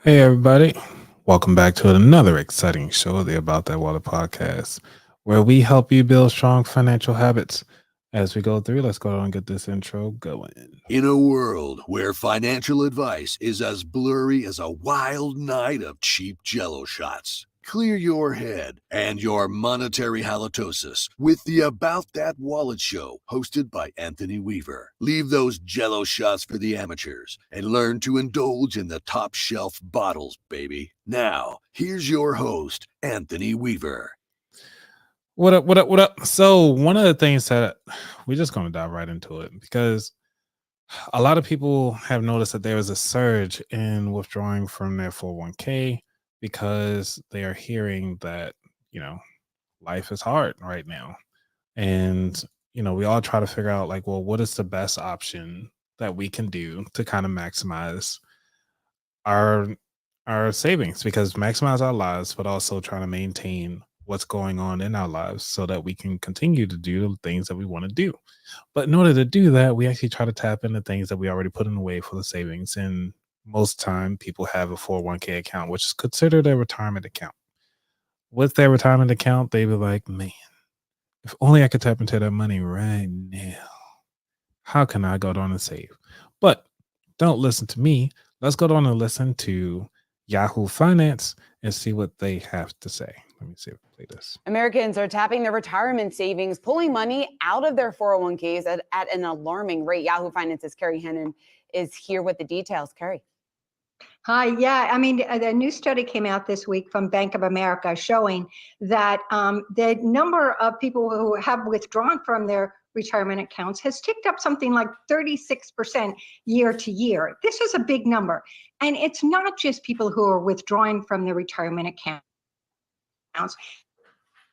Hey, everybody. Welcome back to another exciting show of the About That Water podcast, where we help you build strong financial habits. As we go through, let's go on and get this intro going. In a world where financial advice is as blurry as a wild night of cheap jello shots, clear your head and your monetary halitosis with the About That Wallet show hosted by Anthony Weaver. Leave those jello shots for the amateurs and learn to indulge in the top shelf bottles, baby. Now, here's your host, Anthony Weaver. What up, what up, what up? So, one of the things that we're just going to dive right into it because a lot of people have noticed that there is a surge in withdrawing from their 401k because they are hearing that, you know, life is hard right now. And, we all try to figure out, like, well, what is the best option that we can do to kind of maximize our our savings, because maximize our lives, but also trying to maintain what's going on in our lives so that we can continue to do the things that we want to do. But in order to do that, we actually try to tap into things that we already put in the way for the savings. And most time people have a 401k account, which is considered a retirement account. With their retirement account, they be like, man, if only I could tap into that money right now. How can I go down and save? But don't listen to me. Let's go down and listen to Yahoo Finance and see what they have to say. Let me see if I play this. Americans are tapping their retirement savings, pulling money out of their 401ks at an alarming rate. Yahoo Finance's Carrie Hennon is here with the details. Carrie. Hi. Yeah, I mean, the new study came out this week from Bank of America showing that the number of people who have withdrawn from their retirement accounts has ticked up something like 36% year to year. This is a big number. And it's not just people who are withdrawing from their retirement accounts.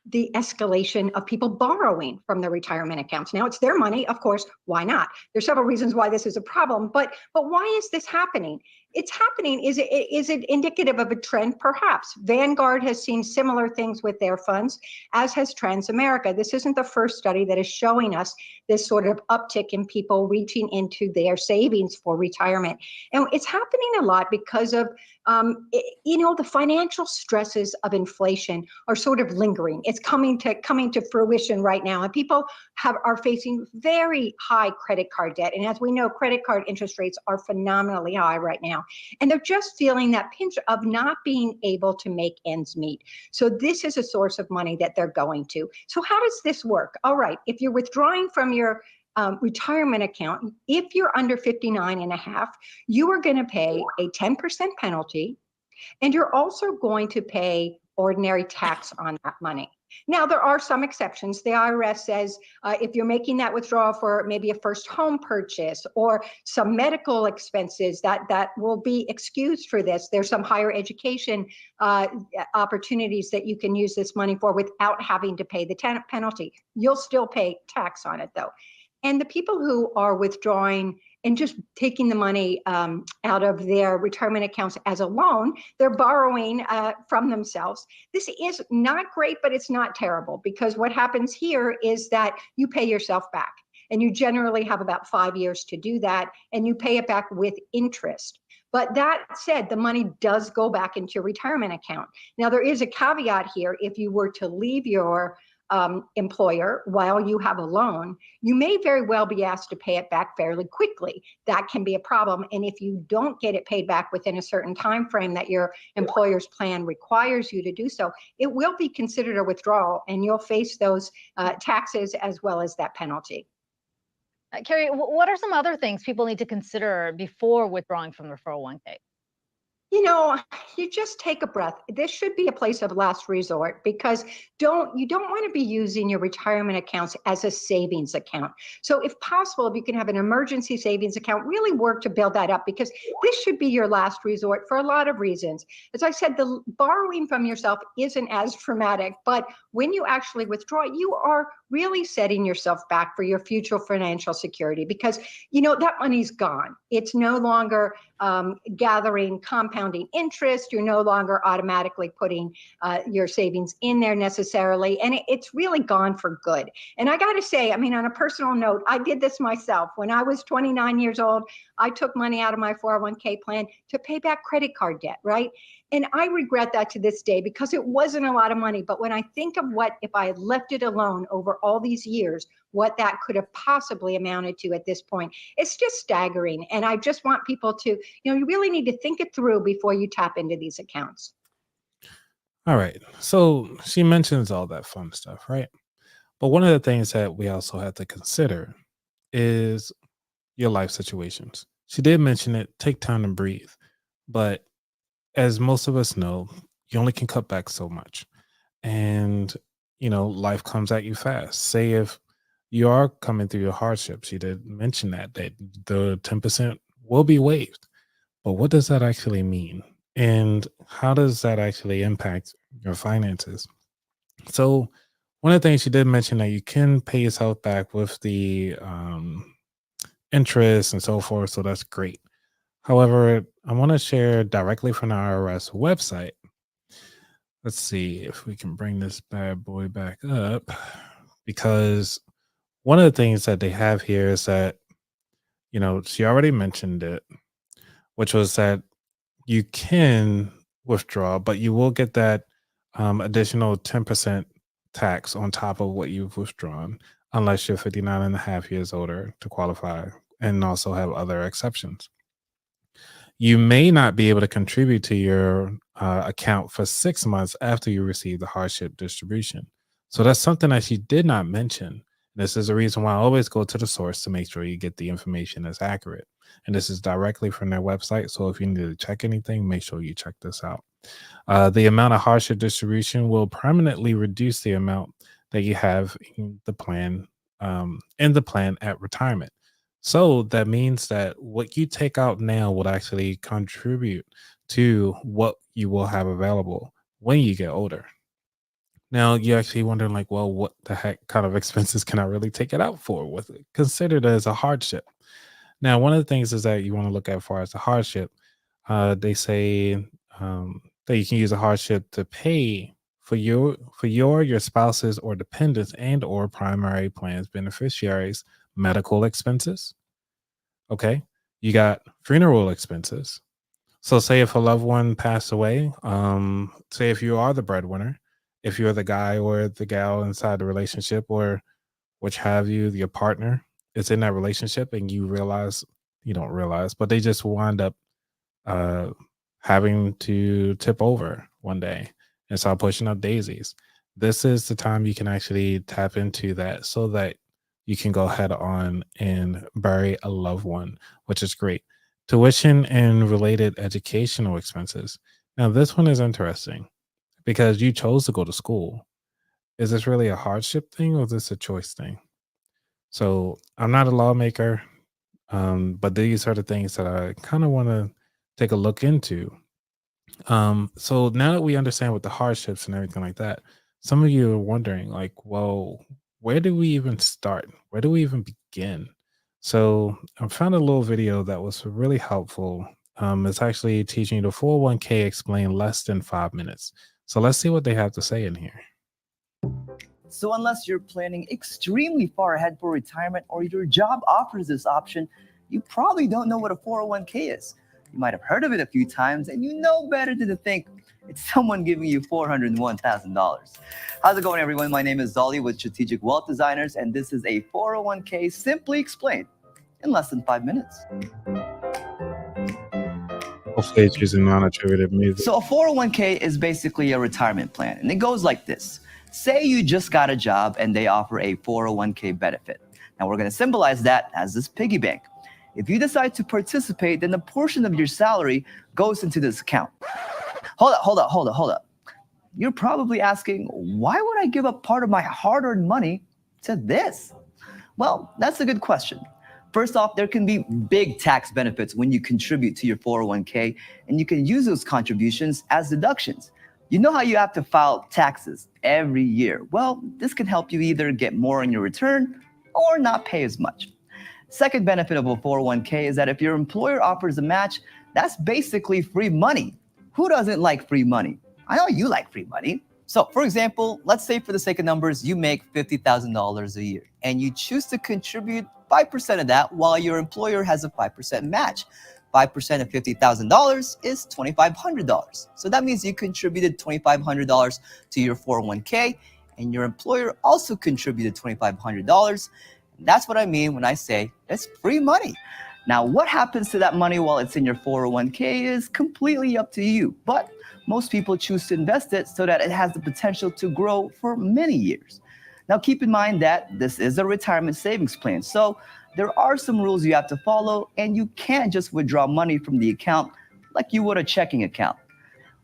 The escalation of people borrowing from their retirement accounts. Now, it's their money, of course. Why not? There's several reasons why this is a problem, but why is this happening? It's happening. Is it indicative of a trend? Perhaps. Vanguard has seen similar things with their funds, as has Transamerica. This isn't the first study that is showing us this sort of uptick in people reaching into their savings for retirement. And it's happening a lot because of the financial stresses of inflation are sort of lingering. It's coming to fruition right now, and people are facing very high credit card debt. And as we know, credit card interest rates are phenomenally high right now, and they're just feeling that pinch of not being able to make ends meet. So this is a source of money that they're going to. So how does this work? All right, if you're withdrawing from your retirement account, if you're under 59 and a half, you are going to pay a 10% penalty, and you're also going to pay ordinary tax on that money. Now, there are some exceptions. The IRS says if you're making that withdrawal for maybe a first home purchase or some medical expenses, that will be excused for this. There's some higher education opportunities that you can use this money for without having to pay the penalty. You'll still pay tax on it, though. And the people who are withdrawing and just taking the money out of their retirement accounts as a loan, they're borrowing from themselves. This is not great, but it's not terrible, because what happens here is that you pay yourself back, and you generally have about 5 years to do that, and you pay it back with interest. But that said, the money does go back into your retirement account. Now, there is a caveat here. If you were to leave your employer while you have a loan, you may very well be asked to pay it back fairly quickly. That can be a problem. And if you don't get it paid back within a certain time frame that your employer's plan requires you to do so, it will be considered a withdrawal, and you'll face those taxes as well as that penalty. Carrie, what are some other things people need to consider before withdrawing from their 401k? You just take a breath. This should be a place of last resort, because you don't want to be using your retirement accounts as a savings account. So if possible, if you can have an emergency savings account, really work to build that up, because this should be your last resort for a lot of reasons. As I said, the borrowing from yourself isn't as traumatic, but when you actually withdraw, you are really setting yourself back for your future financial security, because that money's gone. It's no longer gathering compounding interest. You're no longer automatically putting your savings in there necessarily, and it's really gone for good. And I got to say, I mean, on a personal note, I did this myself. When I was 29 years old, I took money out of my 401k plan to pay back credit card debt, right? And I regret that to this day, because it wasn't a lot of money. But when I think of what, if I had left it alone over all these years, what that could have possibly amounted to at this point, it's just staggering. And I just want people to, you really need to think it through before you tap into these accounts. All right. So she mentions all that fun stuff, right? But one of the things that we also have to consider is your life situations. She did mention it, take time to breathe. But as most of us know, you only can cut back so much. And, life comes at you fast. Say if you are coming through your hardships, you did mention that the 10% will be waived. But what does that actually mean? And how does that actually impact your finances? So one of the things she did mention that you can pay yourself back with the interest and so forth. So that's great. However, I want to share directly from the IRS website. Let's see if we can bring this bad boy back up, because one of the things that they have here is that, she already mentioned it, which was that you can withdraw, but you will get that additional 10% tax on top of what you've withdrawn, unless you're 59 and a half years older to qualify, and also have other exceptions. You may not be able to contribute to your account for 6 months after you receive the hardship distribution. So that's something that she did not mention. This is the reason why I always go to the source to make sure you get the information that's accurate. And this is directly from their website. So if you need to check anything, make sure you check this out. The amount of hardship distribution will permanently reduce the amount that you have in the plan at retirement. So that means that what you take out now would actually contribute to what you will have available when you get older. Now you're actually wondering, like, well, what the heck kind of expenses can I really take it out for? Was it considered as a hardship? Now, one of the things is that you want to look at as far as the hardship. They say that you can use a hardship to pay for your spouse's or dependents and or primary plans beneficiaries medical expenses. Okay, you got funeral expenses. So, say if a loved one passed away, say if you are the breadwinner, if you're the guy or the gal inside the relationship, or which have you, your partner is in that relationship, and you don't realize, but they just wind up having to tip over one day and start pushing up daisies. This is the time you can actually tap into that so that you can go ahead on and bury a loved one, which is great. Tuition and related educational expenses. Now, this one is interesting because you chose to go to school. Is this really a hardship thing, or is this a choice thing? So I'm not a lawmaker, but these are the things that I kind of want to take a look into. So now that we understand what the hardships and everything like that, some of you are wondering, like, well, where do we even start? Where do we even begin? So I found a little video that was really helpful. It's actually teaching you the 401k explain less than 5 minutes. So let's see what they have to say in here. So unless you're planning extremely far ahead for retirement or your job offers this option, you probably don't know what a 401k is. You might have heard of it a few times, and you know better than to think it's someone giving you $401,000. How's it going, everyone? My name is Zolly with Strategic Wealth Designers, and this is a 401k simply explained in less than 5 minutes. Hopefully it's using non-attributed music. So a 401k is basically a retirement plan, and it goes like this. Say you just got a job and they offer a 401k benefit. Now we're going to symbolize that as this piggy bank. If you decide to participate, then a portion of your salary goes into this account. Hold up. You're probably asking, why would I give up part of my hard-earned money to this? Well, that's a good question. First off, there can be big tax benefits when you contribute to your 401k, and you can use those contributions as deductions. You know how you have to file taxes every year? Well, this can help you either get more in your return or not pay as much. Second benefit of a 401k is that if your employer offers a match, that's basically free money. Who doesn't like free money? I know you like free money. So for example, let's say for the sake of numbers, you make $50,000 a year and you choose to contribute 5% of that while your employer has a 5% match. 5% of $50,000 is $2,500. So that means you contributed $2,500 to your 401k and your employer also contributed $2,500. That's what I mean when I say it's free money. Now, what happens to that money while it's in your 401k is completely up to you, but most people choose to invest it so that it has the potential to grow for many years. Now, keep in mind that this is a retirement savings plan, so there are some rules you have to follow, and you can't just withdraw money from the account like you would a checking account.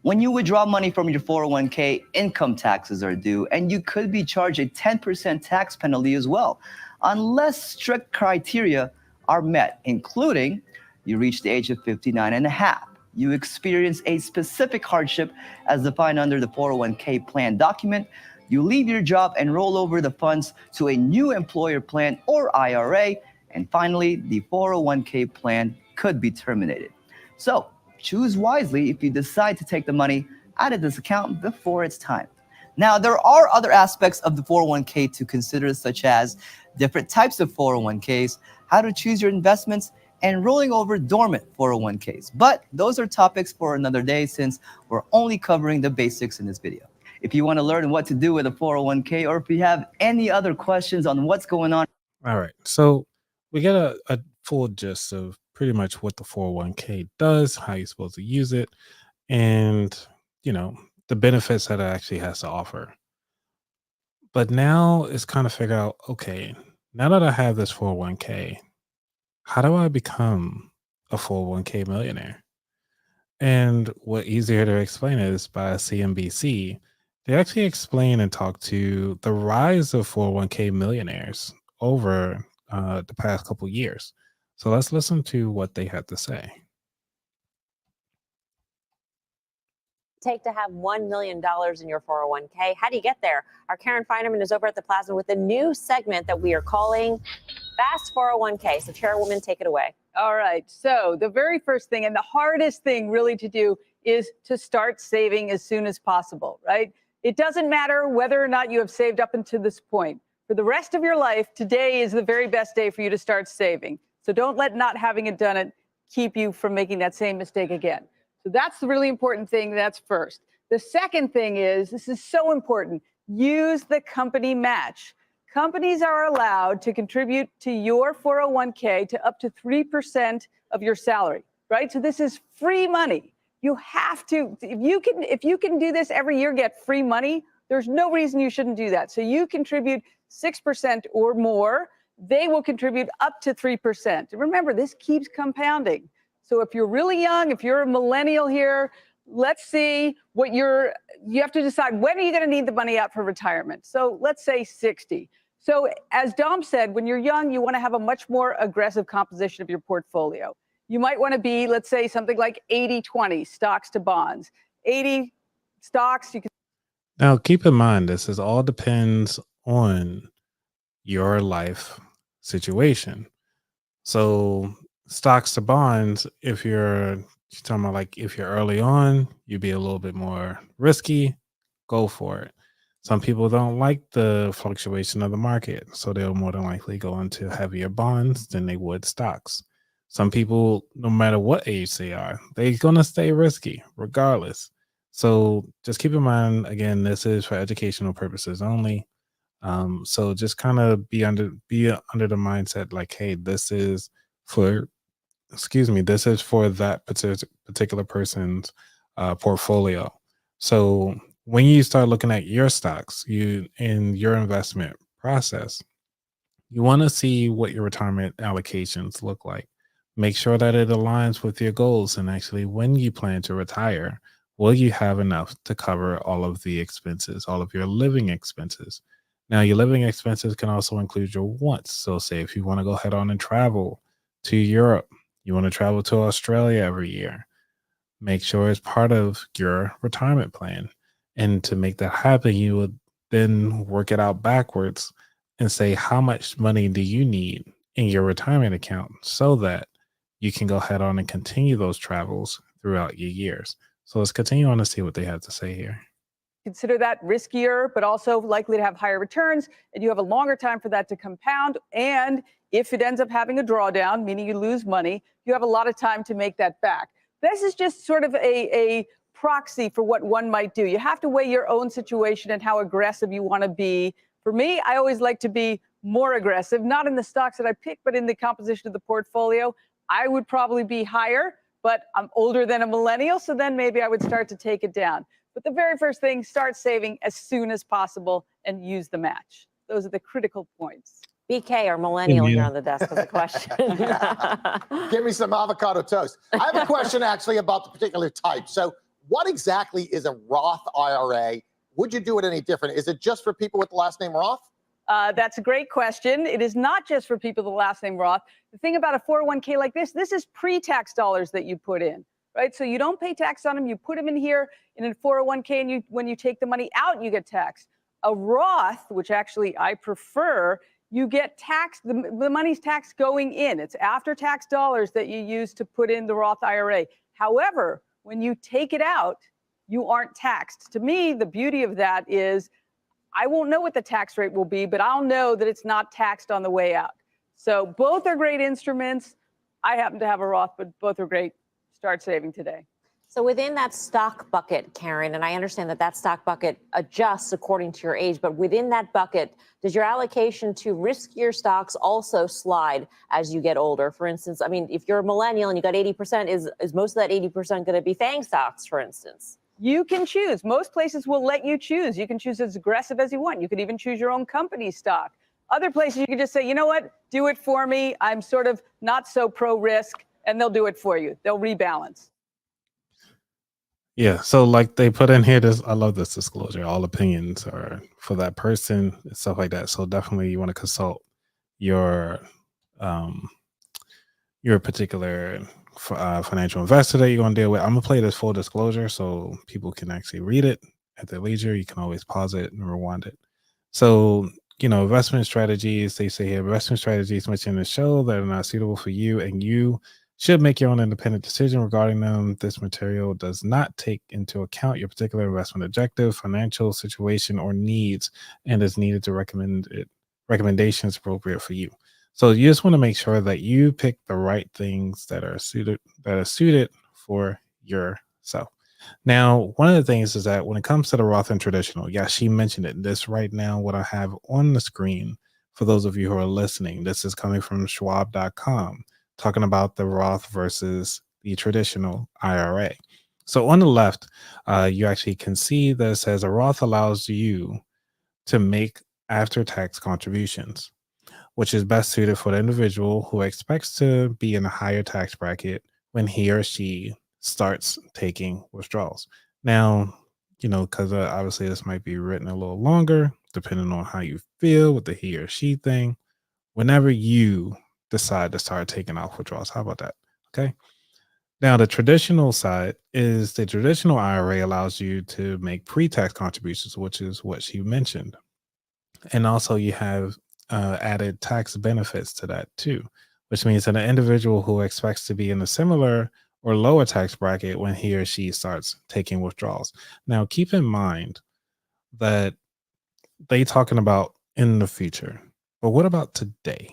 When you withdraw money from your 401k, income taxes are due, and you could be charged a 10% tax penalty as well, unless strict criteria are met, including you reach the age of 59 and a half, you experience a specific hardship as defined under the 401k plan document, you leave your job and roll over the funds to a new employer plan or IRA, and finally, the 401k plan could be terminated. So choose wisely if you decide to take the money out of this account before it's time. Now, there are other aspects of the 401k to consider, such as different types of 401ks, how to choose your investments, and rolling over dormant 401ks. But those are topics for another day since we're only covering the basics in this video. If you want to learn what to do with a 401k, or if you have any other questions on what's going on. All right. So we get a full gist of pretty much what the 401k does, how you're supposed to use it, and, the benefits that it actually has to offer. But now it's kind of figure out, okay, now that I have this 401k, how do I become a 401k millionaire? And what easier to explain is by CNBC. They actually explain and talk to the rise of 401k millionaires over the past couple years. So let's listen to what they had to say. Take to have $1 million in your 401k? How do you get there? Our Karen Feinerman is over at the Plaza with a new segment that we are calling Fast 401k. So Chairwoman, take it away. All right. So the very first thing and the hardest thing really to do is to start saving as soon as possible, right? It doesn't matter whether or not you have saved up until this point. For the rest of your life, today is the very best day for you to start saving. So don't let not having it done it keep you from making that same mistake again. So that's the really important thing. That's first. The second thing is, this is so important, use the company match. Companies are allowed to contribute to your 401k to up to 3% of your salary, right? So this is free money. You have to, if you can do this every year, get free money, there's no reason you shouldn't do that. So you contribute 6% or more, they will contribute up to 3%. Remember, this keeps compounding. So if you're really young, if you're a millennial here, let's see what you have to decide, when are you going to need the money out for retirement? So let's say 60. So as Dom said, when you're young, you want to have a much more aggressive composition of your portfolio. You might want to be, let's say, something like 80-20, stocks to bonds. 80 stocks, you can. Now, keep in mind, this is all depends on your life situation. So stocks to bonds, if you're talking about like if you're early on, you'd be a little bit more risky, go for it. Some people don't like the fluctuation of the market, so they'll more than likely go into heavier bonds than they would stocks. Some people, no matter what age they are, they're going to stay risky regardless. So just keep in mind, again, this is for educational purposes only. So just kind of be under the mindset like, hey, this is for that particular person's portfolio. So when you start looking at your stocks, in your investment process, you want to see what your retirement allocations look like. Make sure that it aligns with your goals, and actually when you plan to retire, will you have enough to cover all of the expenses, all of your living expenses? Now, your living expenses can also include your wants. So say if you want to go ahead on and travel to Europe, you want to travel to Australia every year, make sure it's part of your retirement plan. And to make that happen, you would then work it out backwards and say, how much money do you need in your retirement account so that you can go ahead on and continue those travels throughout your years. So let's continue on to see what they have to say here. Consider that riskier, but also likely to have higher returns. And you have a longer time for that to compound. And if it ends up having a drawdown, meaning you lose money, you have a lot of time to make that back. This is just sort of a proxy for what one might do. You have to weigh your own situation and how aggressive you want to be. For me, I always like to be more aggressive, not in the stocks that I pick, but in the composition of the portfolio. I would probably be higher, but I'm older than a millennial, so then maybe I would start to take it down. But the very first thing, start saving as soon as possible and use the match. Those are the critical points. BK, our millennial here on the desk, has a question. Give me some avocado toast. I have a question actually about the particular type. So what exactly is a Roth IRA? Would you do it any different? Is it just for people with the last name Roth? That's a great question. It is not just for people with the last name Roth. The thing about a 401k like this is pre-tax dollars that you put in, right? So you don't pay tax on them. You put them in here in a 401k, and when you take the money out, you get taxed. A Roth, which actually I prefer, you get taxed. The money's taxed going in. It's after-tax dollars that you use to put in the Roth IRA. However, when you take it out, you aren't taxed. To me, the beauty of that is I won't know what the tax rate will be, but I'll know that it's not taxed on the way out. So both are great instruments. I happen to have a Roth, but both are great. Start saving today. So within that stock bucket, Karen, and I understand that stock bucket adjusts according to your age, but within that bucket, does your allocation to riskier stocks also slide as you get older? For instance, I mean, if you're a millennial and you got 80%, is most of that 80% going to be FANG stocks, for instance? You can choose. Most places will let you choose. You can choose as aggressive as you want. You could even choose your own company stock. Other places you can just say, you know what, do it for me. I'm sort of not so pro risk, and they'll do it for you. They'll rebalance. Yeah, so like they put in here, this I love this disclosure. All opinions are for that person and stuff like that. So definitely you want to consult your particular financial investor that you're going to deal with. I'm gonna play this full disclosure so people can actually read it at their leisure. You can always pause it and rewind it. So investment strategies. They say here investment strategies mentioned in the show that are not suitable for you, and you should make your own independent decision regarding them. This material does not take into account your particular investment objective, financial situation, or needs, and is needed to recommend recommendations appropriate for you. So you just want to make sure that you pick the right things that are suited for yourself. Now, one of the things is that when it comes to the Roth and traditional, yeah, she mentioned it. This right now, what I have on the screen for those of you who are listening, this is coming from Schwab.com. Talking about the Roth versus the traditional IRA. So on the left, you actually can see that it says a Roth allows you to make after-tax contributions, which is best suited for the individual who expects to be in a higher tax bracket when he or she starts taking withdrawals. Now, because obviously this might be written a little longer, depending on how you feel with the he or she thing. Whenever you decide to start taking out withdrawals. How about that? Okay. Now, the traditional side is the traditional IRA allows you to make pre-tax contributions, which is what she mentioned. And also you have added tax benefits to that too, which means that an individual who expects to be in a similar or lower tax bracket when he or she starts taking withdrawals. Now, keep in mind that they talking about in the future, but what about today?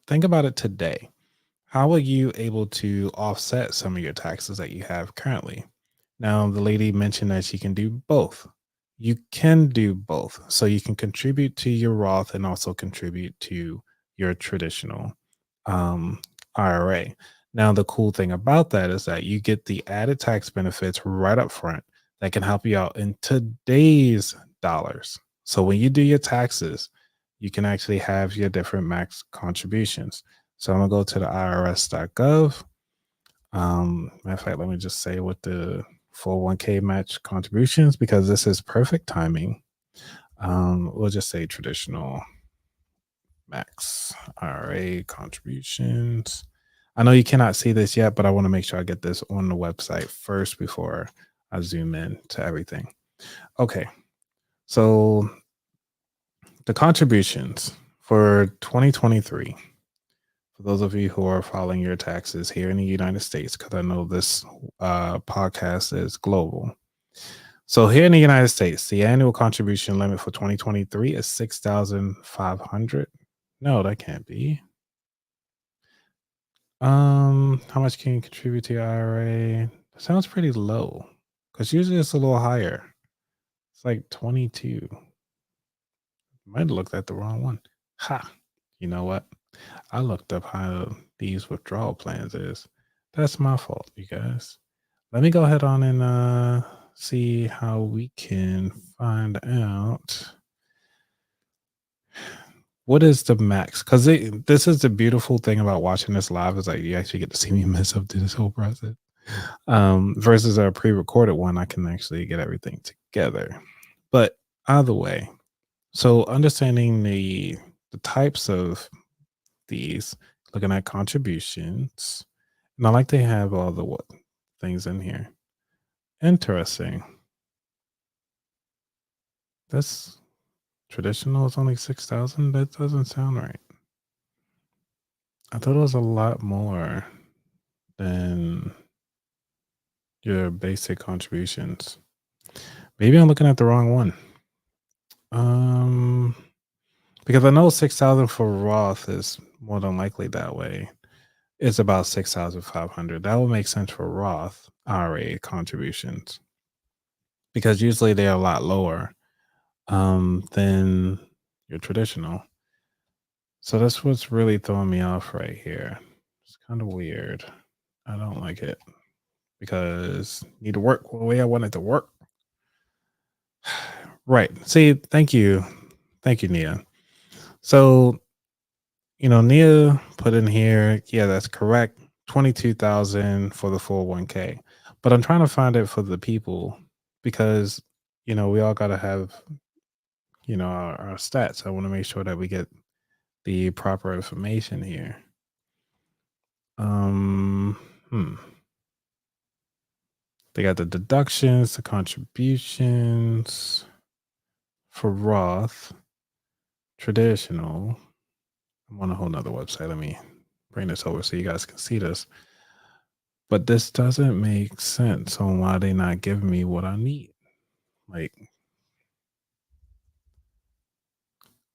Think about it today. How are you able to offset some of your taxes that you have currently? Now, the lady mentioned that she can do both. You can do both. So you can contribute to your Roth and also contribute to your traditional IRA. Now, the cool thing about that is that you get the added tax benefits right up front that can help you out in today's dollars. So when you do your taxes, you can actually have your different max contributions. So I'm gonna go to the irs.gov. Matter of fact, let me just say what the 401k match contributions, because this is perfect timing. We'll just say traditional max IRA contributions. I know you cannot see this yet, but I want to make sure I get this on the website first before I zoom in to everything. Okay. So the contributions for 2023, for those of you who are filing your taxes here in the United States, because I know this podcast is global. So here in the United States, the annual contribution limit for 2023 is $6,500. No, that can't be. How much can you contribute to your IRA? Sounds pretty low, because usually it's a little higher. It's like 22. Might have looked at the wrong one. Ha! You know what? I looked up how these withdrawal plans is. That's my fault, you guys. Let me go ahead on and see how we can find out what is the max. Because this is the beautiful thing about watching this live, is like you actually get to see me mess up through this whole process. Versus a pre-recorded one, I can actually get everything together. But either way, so understanding the types of these, looking at contributions, and I like they have all the things in here. Interesting. That's traditional. It's only 6,000. That doesn't sound right. I thought it was a lot more than your basic contributions. Maybe I'm looking at the wrong one. Because I know 6,000 for Roth is more than likely that way. It's about 6,500. That would make sense for Roth IRA contributions, because usually they're a lot lower than your traditional. So that's what's really throwing me off right here. It's kind of weird. I don't like it, because need to work the way I want it to work. Right. See, thank you. Thank you, Nia. So, Nia put in here, yeah, that's correct. 22,000 for the 401k. But I'm trying to find it for the people, because, we all got to have, our stats. I want to make sure that we get the proper information here. They got the deductions, the contributions for Roth, traditional. I'm on a whole nother website. Let me bring this over so you guys can see this. But this doesn't make sense on why they're not giving me what I need. Like,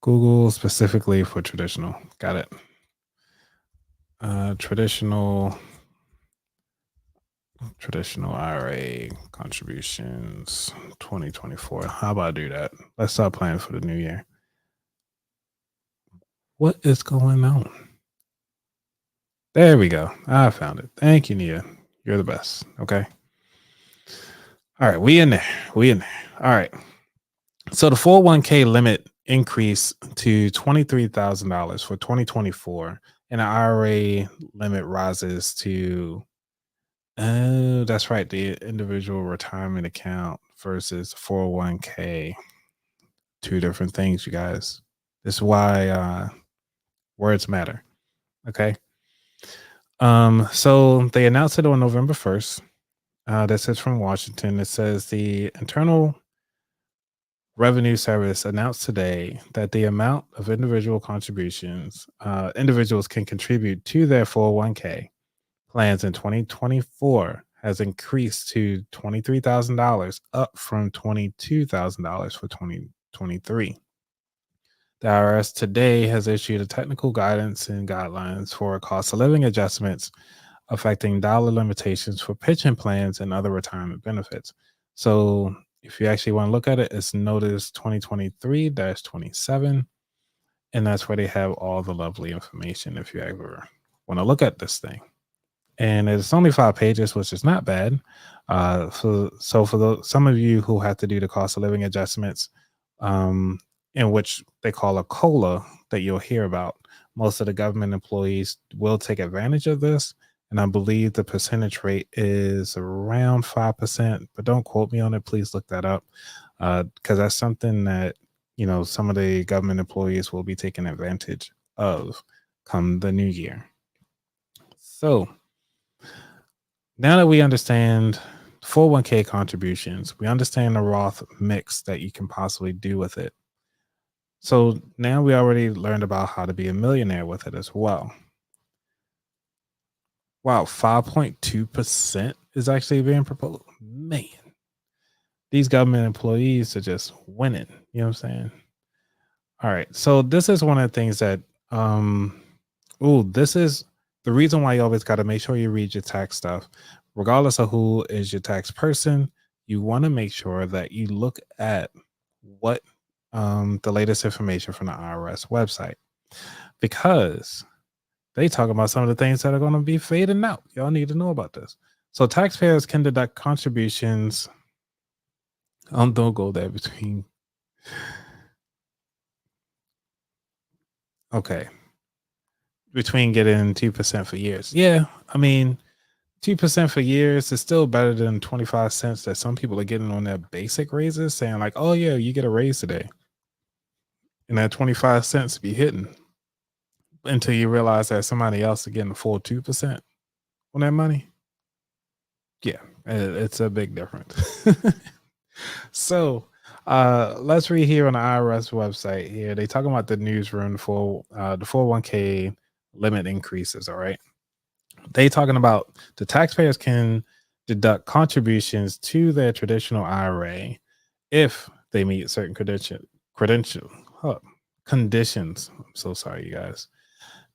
Google specifically for traditional. Got it. Traditional IRA contributions 2024. How about I do that? Let's start planning for the new year. What is going on? There we go. I found it. Thank you, Nia. You're the best. Okay. All right. We in there. All right. So the 401k limit increased to $23,000 for 2024, and the IRA limit rises to, that's right, the individual retirement account versus 401k. Two different things, you guys. This is why words matter. Okay. So they announced it on November 1st. This is from Washington. It says the Internal Revenue Service announced today that the amount of individual contributions individuals can contribute to their 401k plans in 2024 has increased to $23,000, up from $22,000 for 2023. The IRS today has issued a technical guidance and guidelines for cost of living adjustments affecting dollar limitations for pension plans and other retirement benefits. So if you actually want to look at it, it's Notice 2023-27, and that's where they have all the lovely information if you ever want to look at this thing. And it's only 5 pages, which is not bad. So for some of you who have to do the cost of living adjustments, in which they call a COLA that you'll hear about, most of the government employees will take advantage of this. And I believe the percentage rate is around 5%, but don't quote me on it. Please look that up, because that's something that, some of the government employees will be taking advantage of come the new year. So now that we understand 401k contributions. We understand the Roth mix that you can possibly do with it. So now we already learned about how to be a millionaire with it as well. Wow, 5.2% is actually being proposed. Man, these government employees are just winning. You know what I'm saying? All right. So this is one of the things that this is the reason why you always got to make sure you read your tax stuff. Regardless of who is your tax person, you want to make sure that you look at what the latest information from the IRS website, because they talk about some of the things that are going to be fading out. Y'all need to know about this. So taxpayers can deduct contributions. Don't go there between. Okay. Between getting 2% for years. Yeah. I mean, 2% for years is still better than 25 cents that some people are getting on their basic raises, saying like, oh yeah, you get a raise today. And that 25 cents be hitting until you realize that somebody else is getting a full 2% on that money. Yeah, it's a big difference. So let's read here on the IRS website here. They talking about the newsroom for the 401k limit increases. All right. They talking about the taxpayers can deduct contributions to their traditional IRA if they meet certain conditions. I'm so sorry, you guys.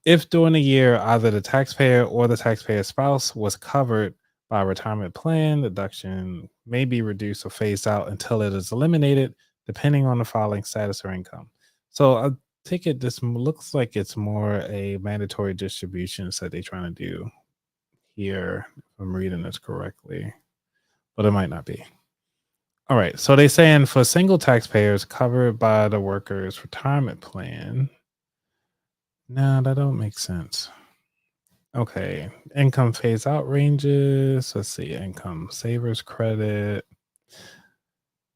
If during the year either the taxpayer or the taxpayer's spouse was covered by a retirement plan, deduction may be reduced or phased out until it is eliminated, depending on the filing status or income. So I take it this looks like it's more a mandatory distributions that they're trying to do here, if I'm reading this correctly, but it might not be. All right, so they're saying for single taxpayers covered by the workers' retirement plan. No, that don't make sense. Okay, income phase out ranges. Let's see, income savers credit.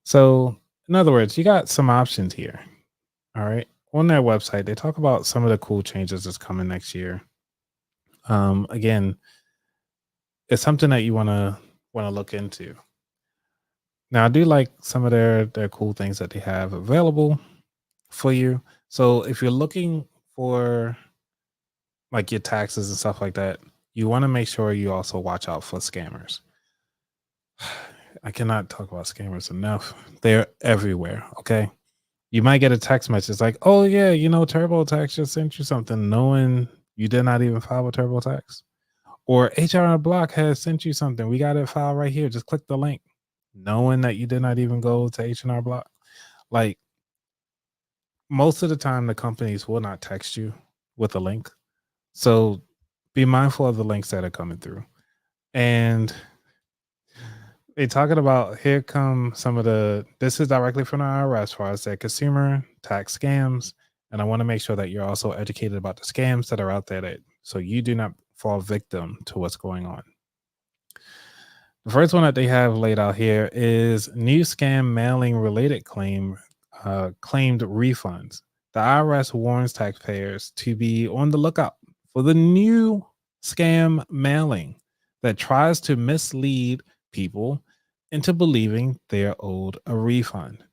So, in other words, you got some options here. All right, on their website, they talk about some of the cool changes that's coming next year. Again, it's something that you want to look into. Now, I do like some of their cool things that they have available for you. So, if you're looking for like your taxes and stuff like that, you want to make sure you also watch out for scammers. I cannot talk about scammers enough. They're everywhere. Okay. You might get a text message like, oh yeah, TurboTax just sent you something, knowing you did not even file a TurboTax. Or HR Block has sent you something. We got it filed right here. Just click the link, knowing that you did not even go to H&R Block. Like, most of the time, the companies will not text you with a link. So be mindful of the links that are coming through. And they're talking about, here come some of this is directly from the IRS as far as their consumer tax scams. And I want to make sure that you're also educated about the scams that are out there, so you do not fall victim to what's going on. The first one that they have laid out here is new scam mailing related claimed refunds. The IRS warns taxpayers to be on the lookout for the new scam mailing that tries to mislead people into believing they're owed a refund.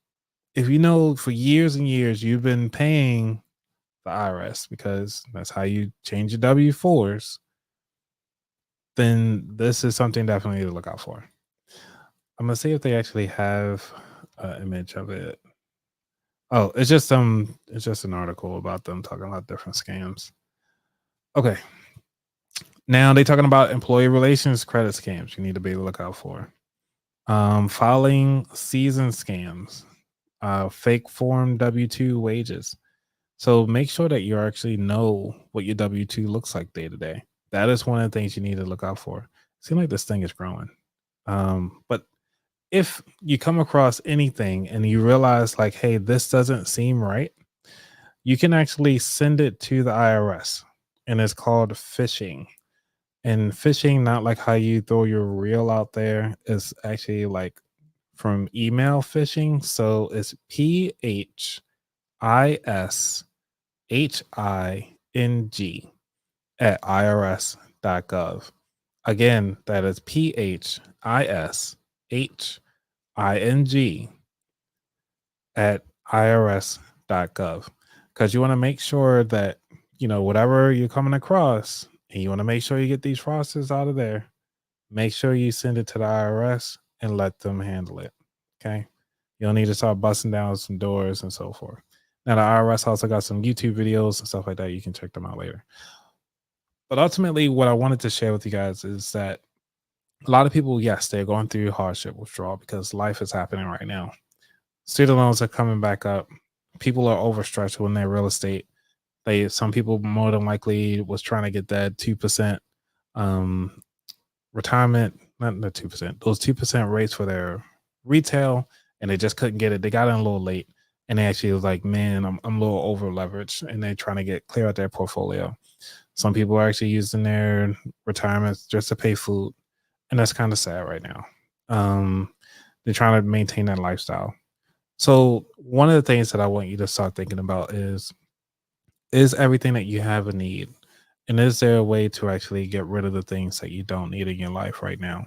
If you know for years and years you've been paying the IRS because that's how you change your W-4s, then this is something definitely to look out for. I'm gonna see if they actually have an image of it. Oh, it's just an article about them talking about different scams. Okay. Now they're talking about employee relations credit scams you need to be able to look out for. Filing season scams, fake form W-2 wages. So make sure that you actually know what your W-2 looks like day to day. That is one of the things you need to look out for. It seems like this thing is growing. But if you come across anything and you realize like, hey, this doesn't seem right, you can actually send it to the IRS, and it's called phishing. And phishing, not like how you throw your reel out there, is actually like from email phishing. So it's PHISHING at irs.gov. Again, that is PHISHING at irs.gov, because you want to make sure that, whatever you're coming across, and you want to make sure you get these fraudsters out of there, make sure you send it to the IRS and let them handle it. Okay. You don't need to start busting down some doors and so forth. Now, the IRS also got some YouTube videos and stuff like that. You can check them out later. But ultimately, what I wanted to share with you guys is that a lot of people, yes, they're going through hardship withdrawal because life is happening right now. Student loans are coming back up. People are overstretched when they're real estate. Some people more than likely was trying to get that 2% retirement, not the 2%, those 2% rates for their retail, and they just couldn't get it. They got in a little late, and they actually was like, man, I'm a little over leveraged, and they're trying to clear out their portfolio. Some people are actually using their retirements just to pay food, and that's kind of sad right now. They're trying to maintain that lifestyle. So one of the things that I want you to start thinking about is everything that you have a need? And is there a way to actually get rid of the things that you don't need in your life right now?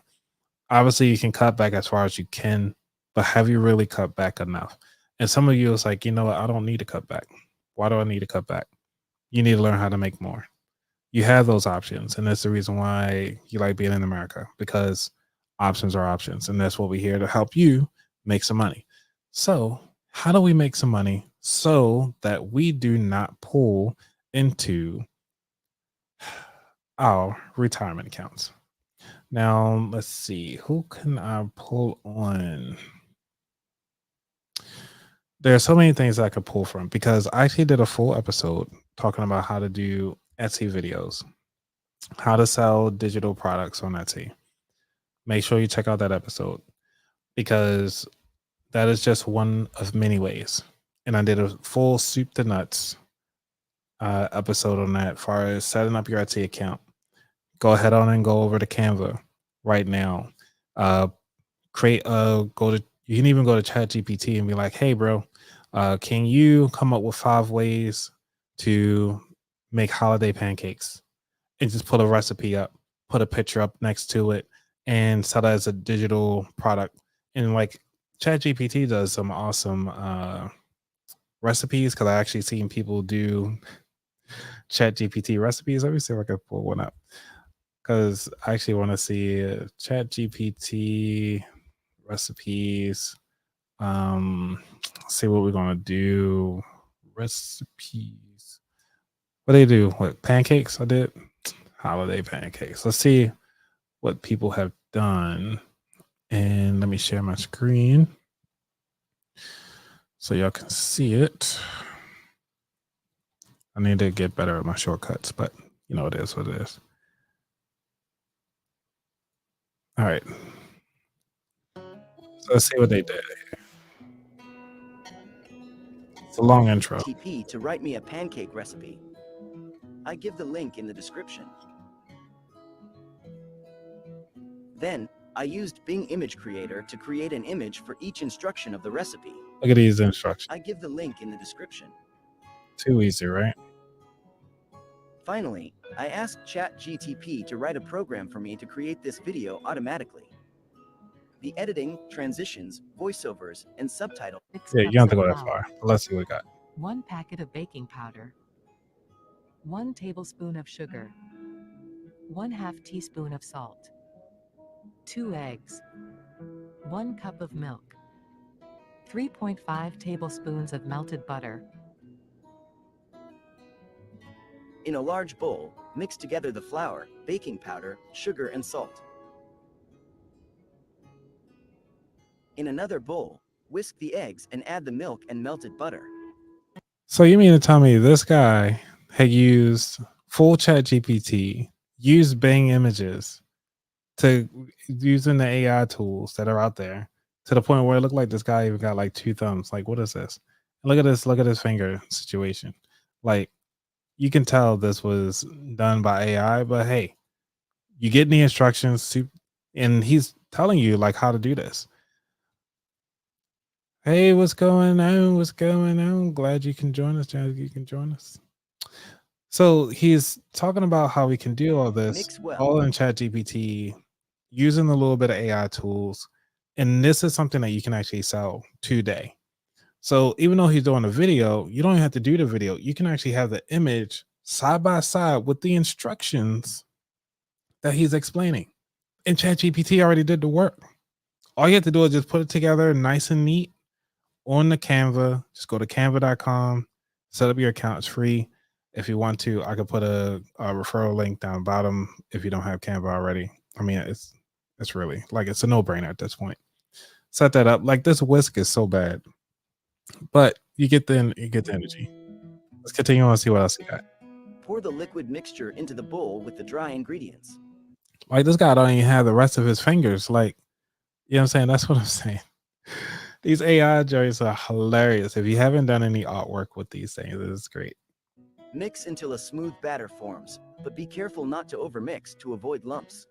Obviously, you can cut back as far as you can, but have you really cut back enough? And some of you is like, you know what? I don't need to cut back. Why do I need to cut back? You need to learn how to make more. You have those options. And that's the reason why you like being in America, because options are options. And that's what we're here to help you make some money. So how do we make some money so that we do not pull into our retirement accounts? Now, let's see. Who can I pull on? There are so many things I could pull from, because I actually did a full episode talking about how to do Etsy videos, how to sell digital products on Etsy. Make sure you check out that episode, because that is just one of many ways. And I did a full soup to nuts episode on that, as far as setting up your Etsy account. Go ahead on and go over to Canva right now. You can even go to ChatGPT and be like, hey, bro, can you come up with 5 ways to make holiday pancakes? And just put a recipe up, put a picture up next to it, and sell that as a digital product. And like ChatGPT does some awesome recipes, because I actually seen people do ChatGPT recipes. Let me see if I can pull one up, because I actually want to see ChatGPT recipes. See what we're gonna do. Recipes. What do they do? What, pancakes? I did holiday pancakes. Let's see what people have done. And let me share my screen so y'all can see it. I need to get better at my shortcuts, but it is what it is. All right. So let's see what they did. It's a long intro. TP to write me a pancake recipe. I give the link in the description. Then, I used Bing Image Creator to create an image for each instruction of the recipe. Look at these instructions. I give the link in the description. Too easy, right? Finally, I asked ChatGTP to write a program for me to create this video automatically. The editing, transitions, voiceovers, and subtitles. Yeah, you don't have to go that far. But let's see what we got. 1 packet of baking powder, 1 tablespoon of sugar, 1/2 teaspoon of salt, 2 eggs, 1 cup of milk, 3.5 tablespoons of melted butter. In a large bowl, mix together the flour, baking powder, sugar, and salt. In another bowl, whisk the eggs and add the milk and melted butter. So you mean to tell me this guy had used full ChatGPT, used Bing Images, to using the AI tools that are out there, to the point where it looked like this guy even got like 2 thumbs. Like, what is this? Look at this. Look at this finger situation. Like, you can tell this was done by AI, but hey, you get the instructions, and he's telling you like how to do this. Hey, what's going on? What's going on? Glad you can join us, Jazz. You can join us. So he's talking about how we can do all this, Mix well. all in ChatGPT, using a little bit of AI tools And this is something that you can actually sell today. So even though he's doing a video, you don't have to do the video. You can actually have the image side by side with the instructions that he's explaining. And ChatGPT already did the work. All you have to do is just put it together nice and neat on the Canva. Just go to canva.com, set up your account. It's free. If you want to, I could put a referral link down bottom if you don't have Canva already. I mean, it's really like it's a no-brainer at this point. Set that up. Like this whisk is so bad, but you get the energy. Let's continue on and see what else you got. Pour the liquid mixture into the bowl with the dry ingredients. Like this guy don't even have the rest of his fingers. Like, you know what I'm saying? That's what I'm saying. These AI joints are hilarious. If you haven't done any artwork with these things, it's great. Mix until a smooth batter forms, but be careful not to overmix to avoid lumps.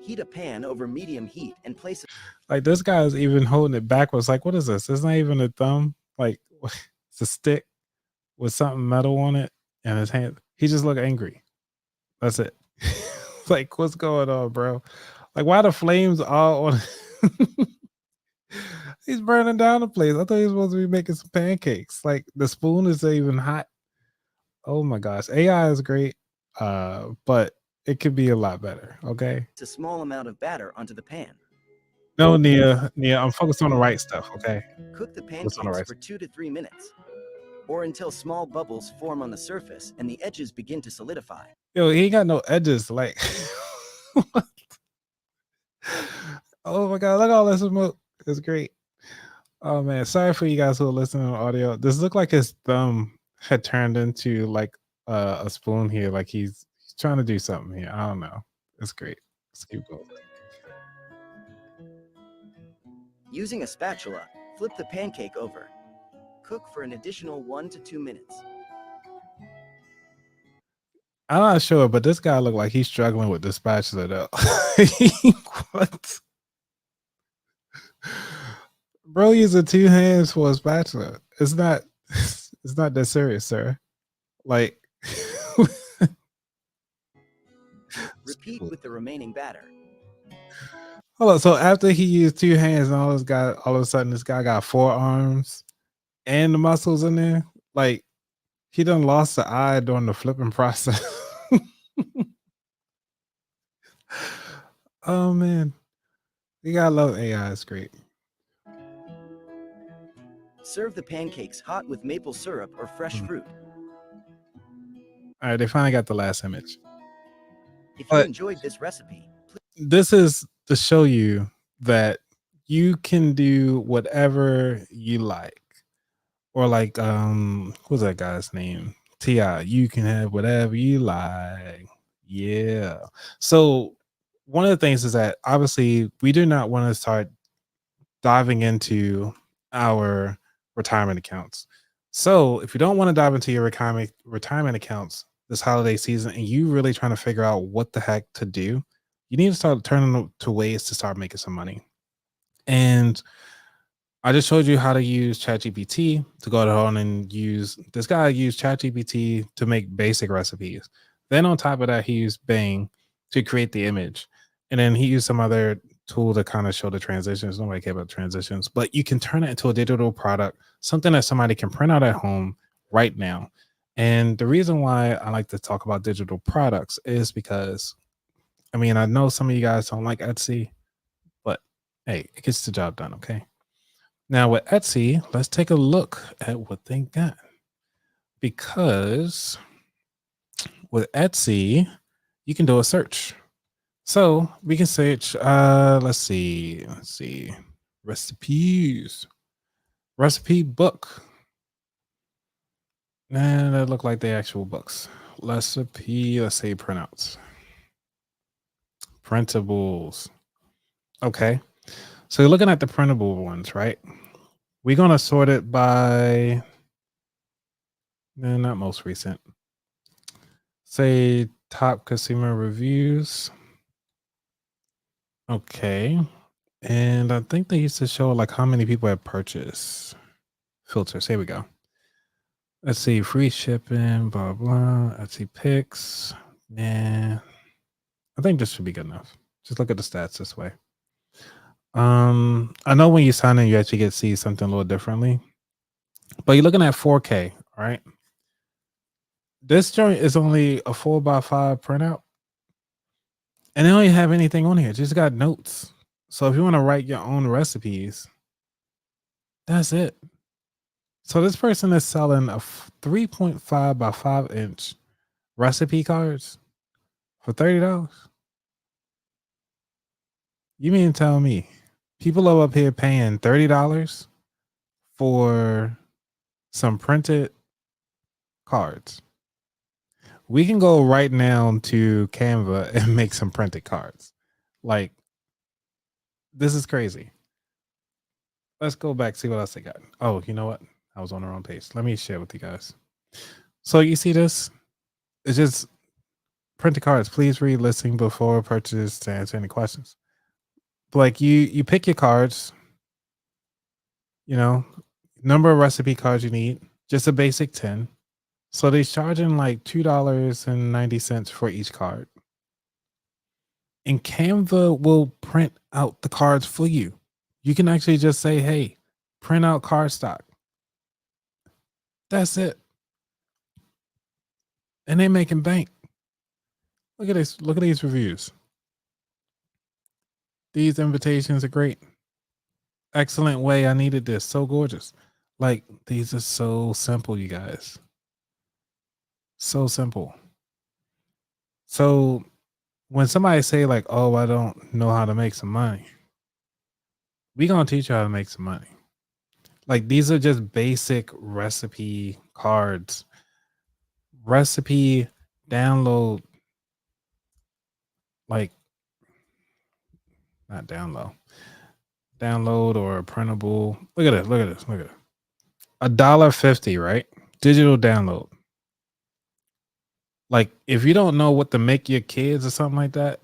Heat a pan over medium heat and place it. Like this guy is even holding it backwards. Like, what is this? It's not even a thumb. Like, it's a stick with something metal on it and his hand. He just look angry. That's it. Like, what's going on, bro? Like, why the flames all on? He's burning down the place. I thought he was supposed to be making some pancakes. Like, the spoon is even hot. Oh my gosh, AI is great, but it could be a lot better. Okay. A small amount of batter onto the pan. No, Nia, I'm focused on the right stuff. Okay. Cook the Focus on pancakes the right for 2 to 3 minutes, or until small bubbles form on the surface and the edges begin to solidify. Yo, he ain't got no edges. Like, what? Oh my god, look at all this smoke. It's great. Oh man, sorry for you guys who are listening on audio. This looked like his thumb had turned into like a spoon here. Like he's trying to do something here. I don't know. It's great. Let's keep going. Using a spatula, flip the pancake over. Cook for an additional 1 to 2 minutes. I'm not sure, but this guy looked like he's struggling with the spatula though. What? Bro using 2 hands for a spatula. It's not that serious, sir. Like Repeat with the remaining batter. hold on. So after he used 2 hands and all of a sudden this guy got 4 arms and the muscles in there. Like he done lost the eye during the flipping process. Oh man. You gotta love AI. It's great. Serve the pancakes hot with maple syrup or fresh fruit. All right, they finally got the last image. If you enjoyed this recipe, This is to show you that you can do whatever you like. Or like what's that guy's name? T.I. You can have whatever you like. Yeah. So one of the things is that obviously we do not want to start diving into our retirement accounts. So if you don't want to dive into your retirement accounts this holiday season and you really trying to figure out what the heck to do, you need to start turning to ways to start making some money. And I just showed you how to use ChatGPT to go on and use this guy used ChatGPT to make basic recipes. Then on top of that, he used Bing to create the image. And then he used some other tool to kind of show the transitions. Nobody cares about transitions, but you can turn it into a digital product, something that somebody can print out at home right now. And the reason why I like to talk about digital products is because, I mean, I know some of you guys don't like Etsy, but hey, it gets the job done, okay? Now with Etsy, let's take a look at what they got. Because with Etsy, you can do a search. So we can search, let's see, recipes, recipe book. And that look like the actual books. Recipe, let's say printouts. Printables. Okay. So you're looking at the printable ones, right? We're going to sort it by, not most recent. Say top consumer reviews. Okay. And I think they used to show like how many people have purchased filters. Here we go. Let's see, free shipping, blah, blah. Let's see, pics. Man, I think this should be good enough. Just look at the stats this way. I know when you sign in, you actually get to see something a little differently, but you're looking at 4K, right? This joint is only a 4x5 printout, and they don't even have anything on here. It just got notes. So if you want to write your own recipes, that's it. So this person is selling a 3.5 by 5 inch recipe cards for $30. You mean to tell me people are up here paying $30 for some printed cards? We can go right now to Canva and make some printed cards. Like, this is crazy. Let's go back, see what else they got. Oh, you know what? I was on the wrong page. Let me share with you guys. So you see this? It's just printed cards. Please read listing before purchase to answer any questions. Like you pick your cards, you know, number of recipe cards you need, just a basic 10. So they're charging like $2.90 for each card. And Canva will print out the cards for you. You can actually just say, hey, print out card stock. That's it. And they're making bank. Look at this. Look at these reviews. These invitations are great. Excellent way. I needed this. So gorgeous. Like, these are so simple, you guys. So simple. So when somebody say like, oh, I don't know how to make some money, we gonna teach you how to make some money. Like, these are just basic recipe cards. Recipe download, like, not download or printable. Look at this. Look at this. Look at it. $1.50, right? Digital download. Like, if you don't know what to make your kids or something like that,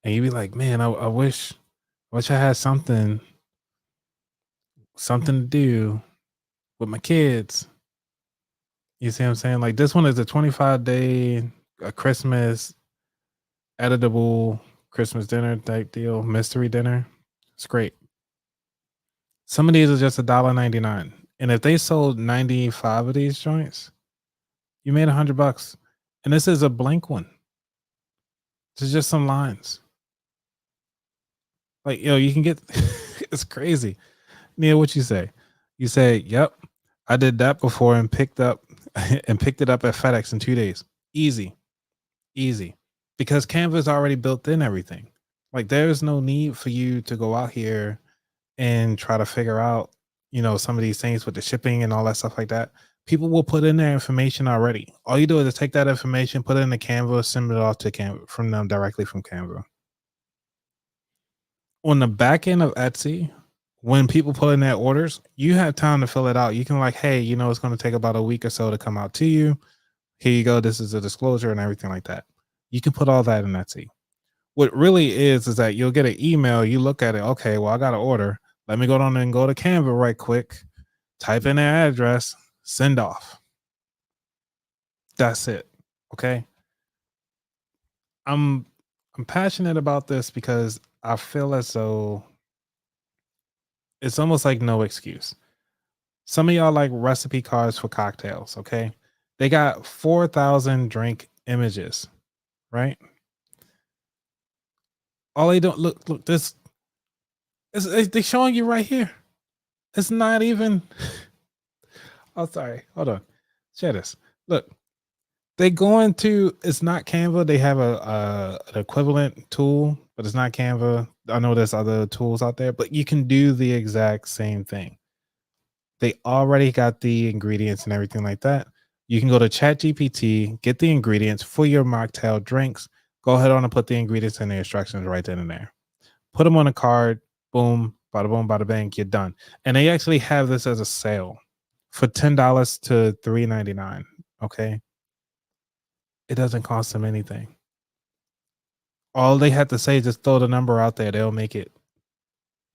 and you be like, man, I wish I had something to do with my kids. You see what I'm saying? Like, this one is a 25-day Christmas editable Christmas dinner type deal, mystery dinner. It's great. Some of these are just $1.99. And if they sold 95 of these joints, you made $100. And this is a blank one. This is just some lines. Like, yo, you can get it's crazy. Neil, what you say? You say, yep, I did that before and picked it up at FedEx in 2 days. Easy. Because Canva's already built in everything. Like, there's no need for you to go out here and try to figure out, you know, some of these things with the shipping and all that stuff like that. People will put in their information already. All you do is take that information, put it in the Canva, send it off to Canva from them directly from Canva. On the back end of Etsy, when people put in their orders, you have time to fill it out. You can like, hey, you know, it's going to take about a week or so to come out to you. Here you go. This is a disclosure and everything like that. You can put all that in Etsy. What really is that you'll get an email. You look at it. Okay, well, I got an order. Let me go down and go to Canva right quick. Type in their address. Send off. That's it. Okay. I'm passionate about this because I feel as though it's almost like no excuse. Some of y'all like recipe cards for cocktails, okay? They got 4,000 drink images, right? All they don't look this is they're showing you right here. It's not even oh, sorry. Hold on. Share this. Look, they go into it's not Canva. They have an equivalent tool, but it's not Canva. I know there's other tools out there, but you can do the exact same thing. They already got the ingredients and everything like that. You can go to ChatGPT, get the ingredients for your mocktail drinks. Go ahead on and put the ingredients and the instructions right then and there. Put them on a card. Boom, bada boom, bada bang. You're done. And they actually have this as a sale for $10 to $3.99. Okay. It doesn't cost them anything. All they have to say is just throw the number out there. They'll make it.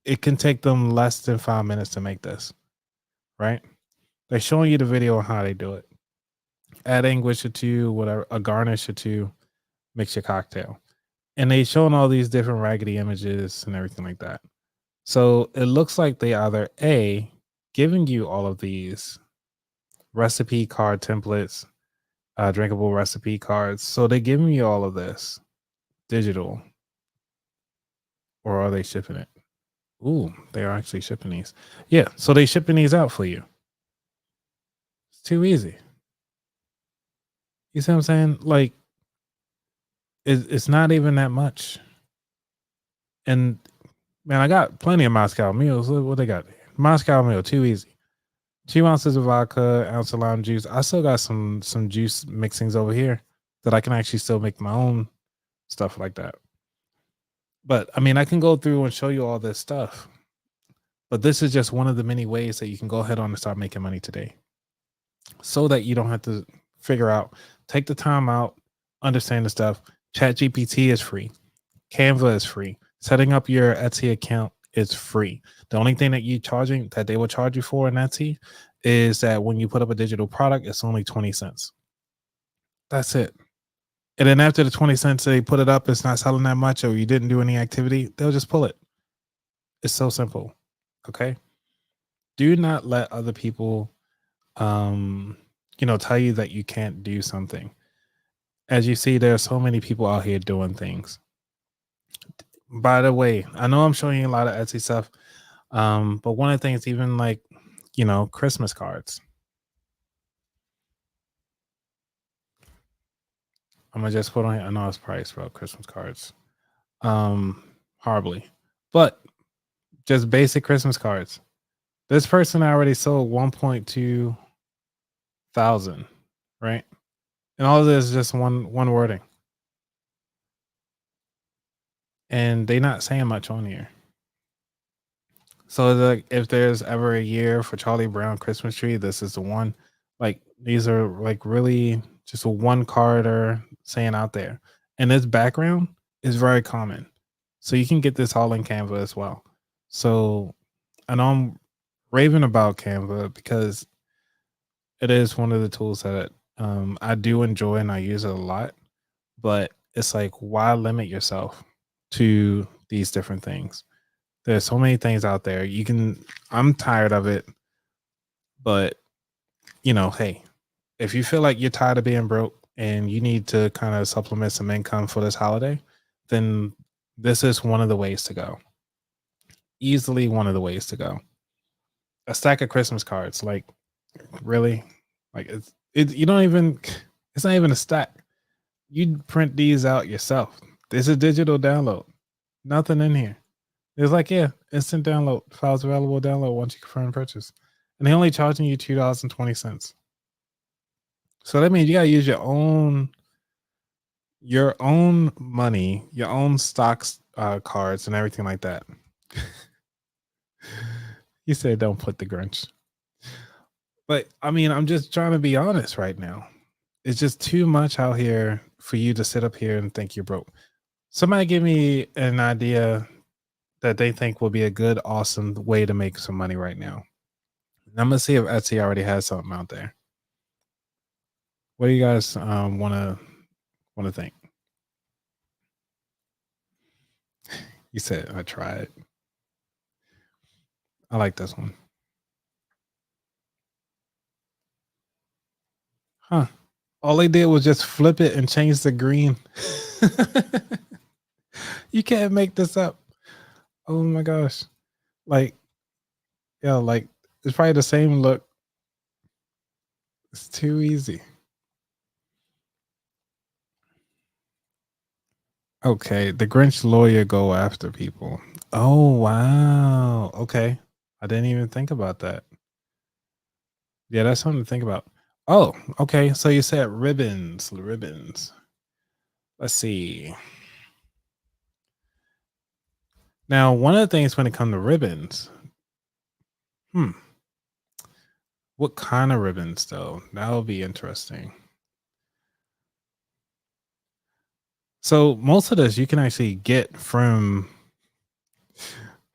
It can take them less than 5 minutes to make this, right? They're showing you the video on how they do it. Add English or two, whatever, a garnish or two, mix your cocktail. and they showing all these different raggedy images and everything like that. So it looks like they either A, giving you all of these recipe card templates, drinkable recipe cards. So they're giving you all of this digital, or are they shipping it? Ooh, they are actually shipping these. Yeah, so they shipping these out for you. It's too easy. You see what I'm saying? Like, it's not even that much. And man, I got plenty of Moscow meals. Look what they got. Moscow meal, too easy. 2 ounces of vodka, ounce of lime juice. I still got some juice mixings over here that I can actually still make my own stuff like that. But I mean, I can go through and show you all this stuff. But this is just one of the many ways that you can go ahead on and start making money today, so that you don't have to figure out, take the time out, understand the stuff. ChatGPT is free. Canva is free. Setting up your Etsy account is free. The only thing that they will charge you for in Etsy is that when you put up a digital product, it's only 20 cents. That's it. And then after the 20 cents they put it up, it's not selling that much, or you didn't do any activity, they'll just pull it. It's so simple. Okay. Do not let other people, tell you that you can't do something. As you see, there are so many people out here doing things. By the way, I know I'm showing you a lot of Etsy stuff, but one of the things, even like, Christmas cards. I'm gonna just put on here. I know it's priced, bro. Christmas cards, horribly, but just basic Christmas cards. This person already sold 1.2 thousand, right? And all of this is just one wording, and they not saying much on here. So like, if there's ever a year for Charlie Brown Christmas tree, this is the one. Like, these are like really just a one carder saying out there, and this background is very common. So you can get this all in Canva as well. So I know I'm raving about Canva because it is one of the tools that I do enjoy and I use it a lot. But it's like, why limit yourself to these different things? There's so many things out there. I'm tired of it, but hey, if you feel like you're tired of being broke and you need to kind of supplement some income for this holiday, then this is one of the ways to go. Easily one of the ways to go. A stack of Christmas cards, like, really? Like, it's not even a stack. You print these out yourself. It's a digital download. Nothing in here. It's like, yeah, instant download. Files available, download once you confirm purchase. And they're only charging you $2.20. So that means you gotta use your own money, your own stocks, cards, and everything like that. You said don't put the Grinch. But I mean, I'm just trying to be honest right now. It's just too much out here for you to sit up here and think you're broke. Somebody give me an idea that they think will be a good, awesome way to make some money right now. And I'm gonna see if Etsy already has something out there. What do you guys want to think? You said I tried. I like this one. Huh. All they did was just flip it and change the green. You can't make this up. Oh my gosh. Like, yeah, like, it's probably the same look. It's too easy. Okay, the Grinch lawyer go after people. Oh, wow. Okay. I didn't even think about that. Yeah, that's something to think about. Oh, okay. So you said ribbons. Let's see. Now, one of the things when it comes to ribbons, what kind of ribbons though? That would be interesting. So most of this you can actually get from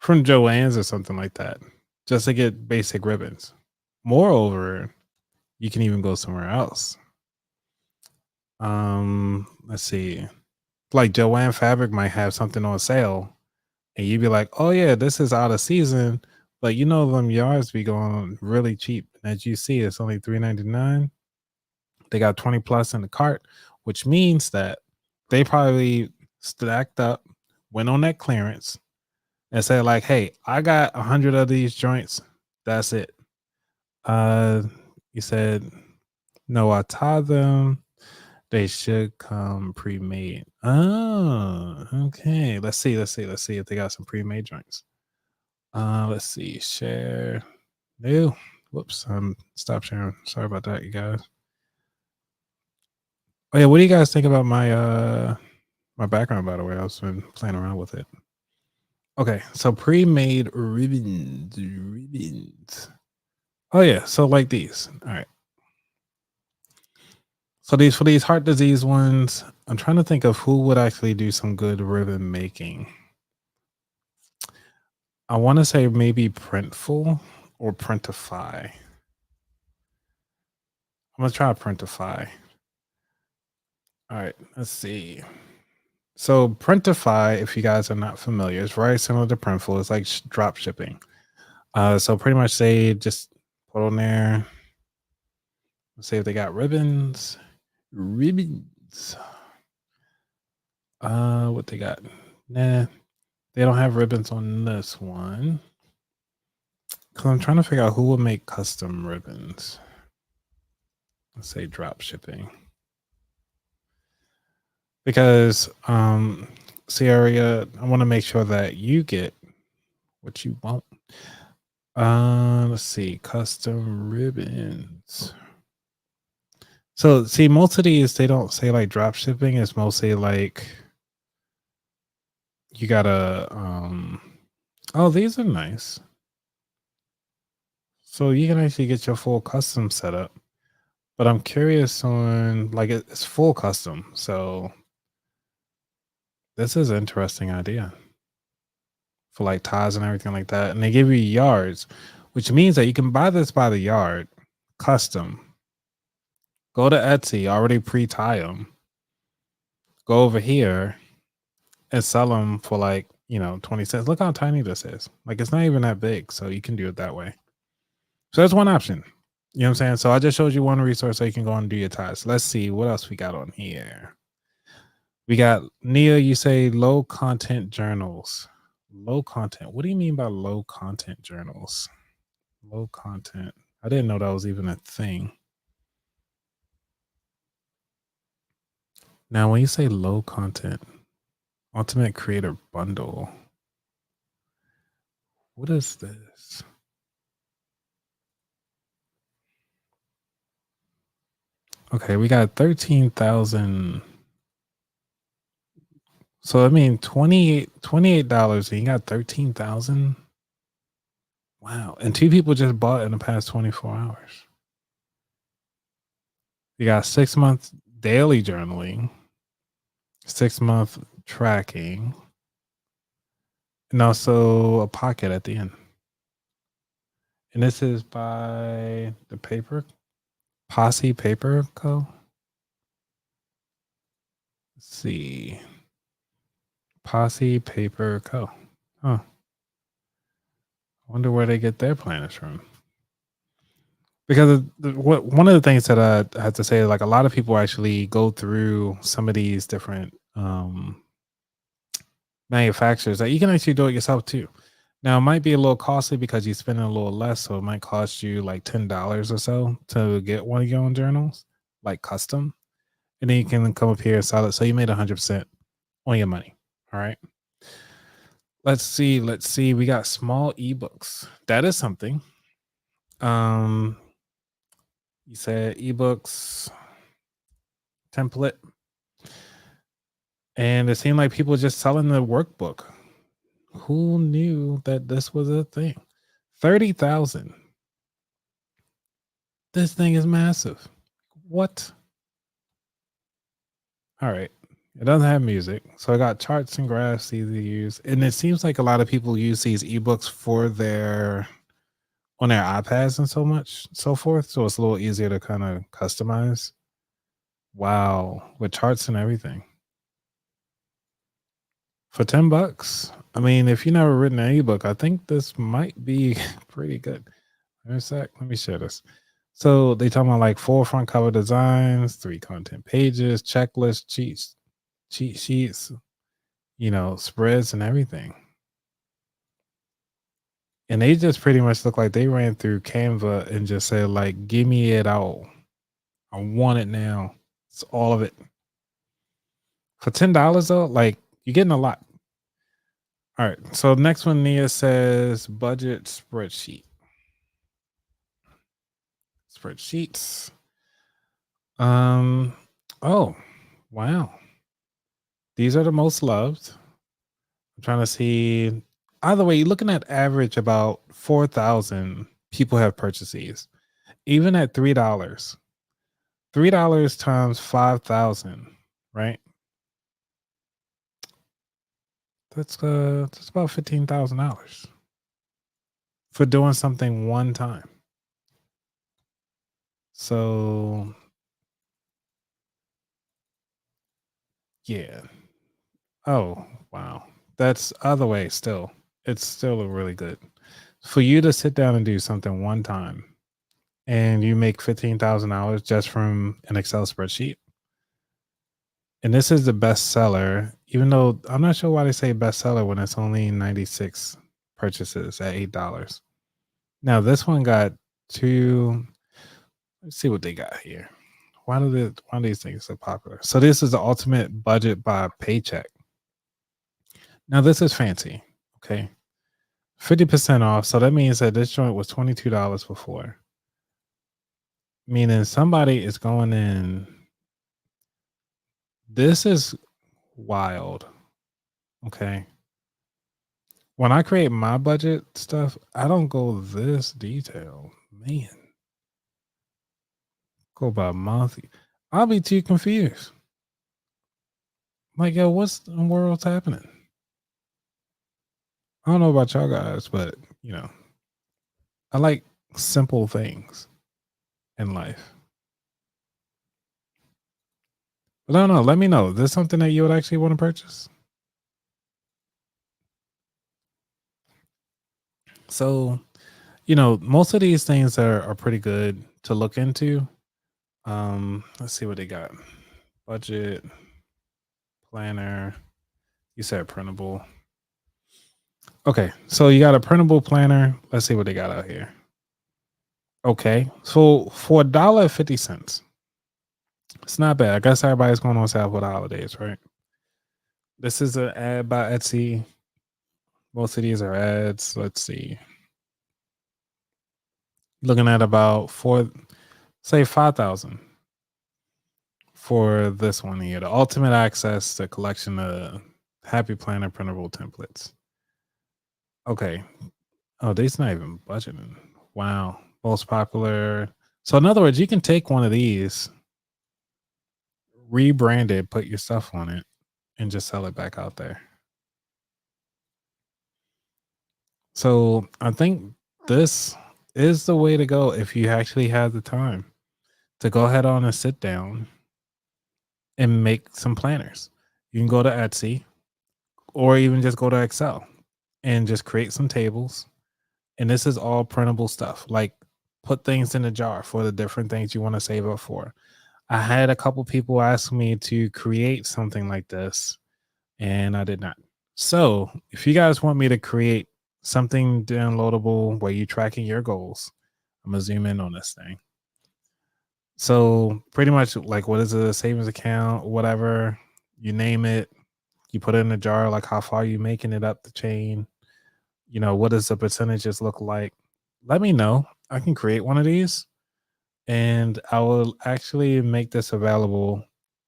Joann's or something like that, just to get basic ribbons. Moreover, you can even go somewhere else. Let's see. like Joanne Fabric might have something on sale, and you'd be like, "Oh yeah, this is out of season," but you know them yards be going really cheap. As you see, it's only $3.99. They got 20 plus in the cart, which means that they probably stacked up, went on that clearance, and said like, "Hey, I got 100 of these joints. That's it." You said, "No, I tie them. They should come pre-made." Oh, okay. Let's see if they got some pre-made joints. Let's see. Share. No. Whoops. Stop sharing. Sorry about that, you guys. Oh yeah, what do you guys think about my background, by the way? I've been playing around with it. Okay, so pre-made ribbons. Oh yeah, so like these. All right. So these for these heart disease ones, I'm trying to think of who would actually do some good ribbon making. I want to say maybe Printful or Printify. I'm gonna try Printify. All right, let's see. So Printify, if you guys are not familiar, is very similar to Printful. It's like drop shipping. So pretty much they just put on there. Let's see if they got ribbons. Ribbons. What they got? Nah, they don't have ribbons on this one. Cause I'm trying to figure out who would make custom ribbons. Let's say drop shipping. Because Sierra, I want to make sure that you get what you want. Let's see, custom ribbons. So see, most of these they don't say like drop shipping. It's mostly like you gotta oh, these are nice. So you can actually get your full custom setup. But I'm curious on like it's full custom. So this is an interesting idea for like ties and everything like that. And they give you yards, which means that you can buy this by the yard, custom. Go to Etsy, already pre-tie them. Go over here and sell them for like, 20 cents. Look how tiny this is. Like it's not even that big. So you can do it that way. So that's one option. You know what I'm saying? So I just showed you one resource so you can go and do your ties. Let's see what else we got on here. We got Nia, you say low content journals. Low content. What do you mean by low content journals? Low content. I didn't know that was even a thing. Now, when you say low content, ultimate creator bundle, what is this? Okay, we got 13,000. So I mean $28 and you got 13,000. Wow. And 2 people just bought in the past 24 hours. You got 6-month daily journaling, 6-month tracking, and also a pocket at the end. And this is by the Posse Paper Co. Let's see. Posse Paper Co. Huh. I wonder where they get their planners from. Because one of the things that I have to say, like a lot of people actually go through some of these different manufacturers that you can actually do it yourself too. Now it might be a little costly because you're spending a little less, so it might cost you like $10 or so to get one of your own journals, like custom, and then you can come up here and sell it. So you made 100% on your money. All right. Let's see. We got small ebooks. That is something. You said ebooks template. And it seemed like people just selling the workbook. Who knew that this was a thing? 30,000. This thing is massive. What? All right. It doesn't have music. So I got charts and graphs easy to use. And it seems like a lot of people use these ebooks for on their iPads and so forth. So it's a little easier to kind of customize. Wow. With charts and everything. For $10. I mean, if you've never written an ebook, I think this might be pretty good. Wait a sec. Let me share this. So they talking about like 4 front cover designs, 3 content pages, checklists, cheat sheets, spreads and everything. And they just pretty much look like they ran through Canva and just said, like, give me it all. I want it now. It's all of it. For $10 though, like, you're getting a lot. All right. So next one, Nia says budget spreadsheet. Spreadsheets. Oh, wow. These are the most loved. I'm trying to see. Either way, you're looking at average about 4,000 people have purchased these. Even at $3. $3 times 5,000, right? That's about $15,000 for doing something one time. So yeah. Oh, wow. That's other way still. It's still really good. For you to sit down and do something one time and you make $15,000 just from an Excel spreadsheet. And this is the best seller, even though I'm not sure why they say bestseller when it's only 96 purchases at $8. Now this one got 2. Let's see what they got here. Why do these things so popular? So this is the ultimate budget by paycheck. Now this is fancy. Okay. 50% off. So that means that this joint was $22 before. Meaning somebody is going in. This is wild. Okay. When I create my budget stuff, I don't go this detailed. Man. Go by month. I'll be too confused. Like, yo, what's in the world's happening? I don't know about y'all guys, but I like simple things in life. But I don't know. Let me know. Is this something that you would actually want to purchase? So, most of these things are pretty good to look into. Let's see what they got. Budget planner. You said printable. Okay, so you got a printable planner. Let's see what they got out here. Okay, so for $1.50, it's not bad. I guess everybody's going on sale for the holidays, right? This is an ad by Etsy. Most of these are ads. Let's see. Looking at about 5,000 for this one here. The ultimate access to collection of Happy Planner printable templates. Okay. Oh, these not even budgeting. Wow. Most popular. So in other words, you can take one of these, rebrand it, put your stuff on it, and just sell it back out there. So I think this is the way to go if you actually have the time to go ahead on and sit down and make some planners. You can go to Etsy or even just go to Excel and just create some tables. And this is all printable stuff. Like, put things in a jar for the different things you want to save up for. I had a couple people ask me to create something like this, and I did not. So if you guys want me to create something downloadable where you're tracking your goals, I'm going to zoom in on this thing. So pretty much, like, what is a savings account, whatever, you name it, you put it in a jar, like how far you making it up the chain, what does the percentages look like? Let me know. I can create one of these, and I will actually make this available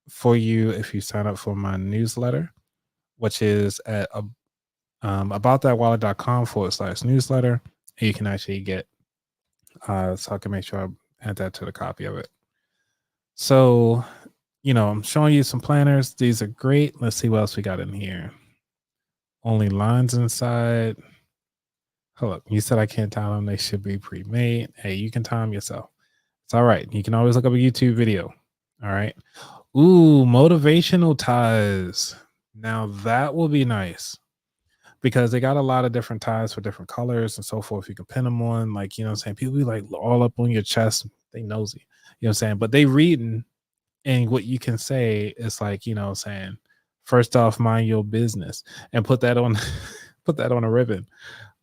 for you if you sign up for my newsletter, which is at aboutthatwallet.com/newsletter. And you can actually get, so I can make sure I add that to the copy of it. So, I'm showing you some planners. These are great. Let's see what else we got in here. Only lines inside. Hold up. You said I can't time them. They should be pre-made. Hey, you can time yourself. It's all right. You can always look up a YouTube video. All right. Ooh, motivational ties. Now that will be nice because they got a lot of different ties for different colors and so forth. You can pin them on, like, you know what I'm saying? People be like all up on your chest. They nosy. You know what I'm saying? But they reading, and what you can say is like, you know what I'm saying, first off, mind your business, and put that on put that on a ribbon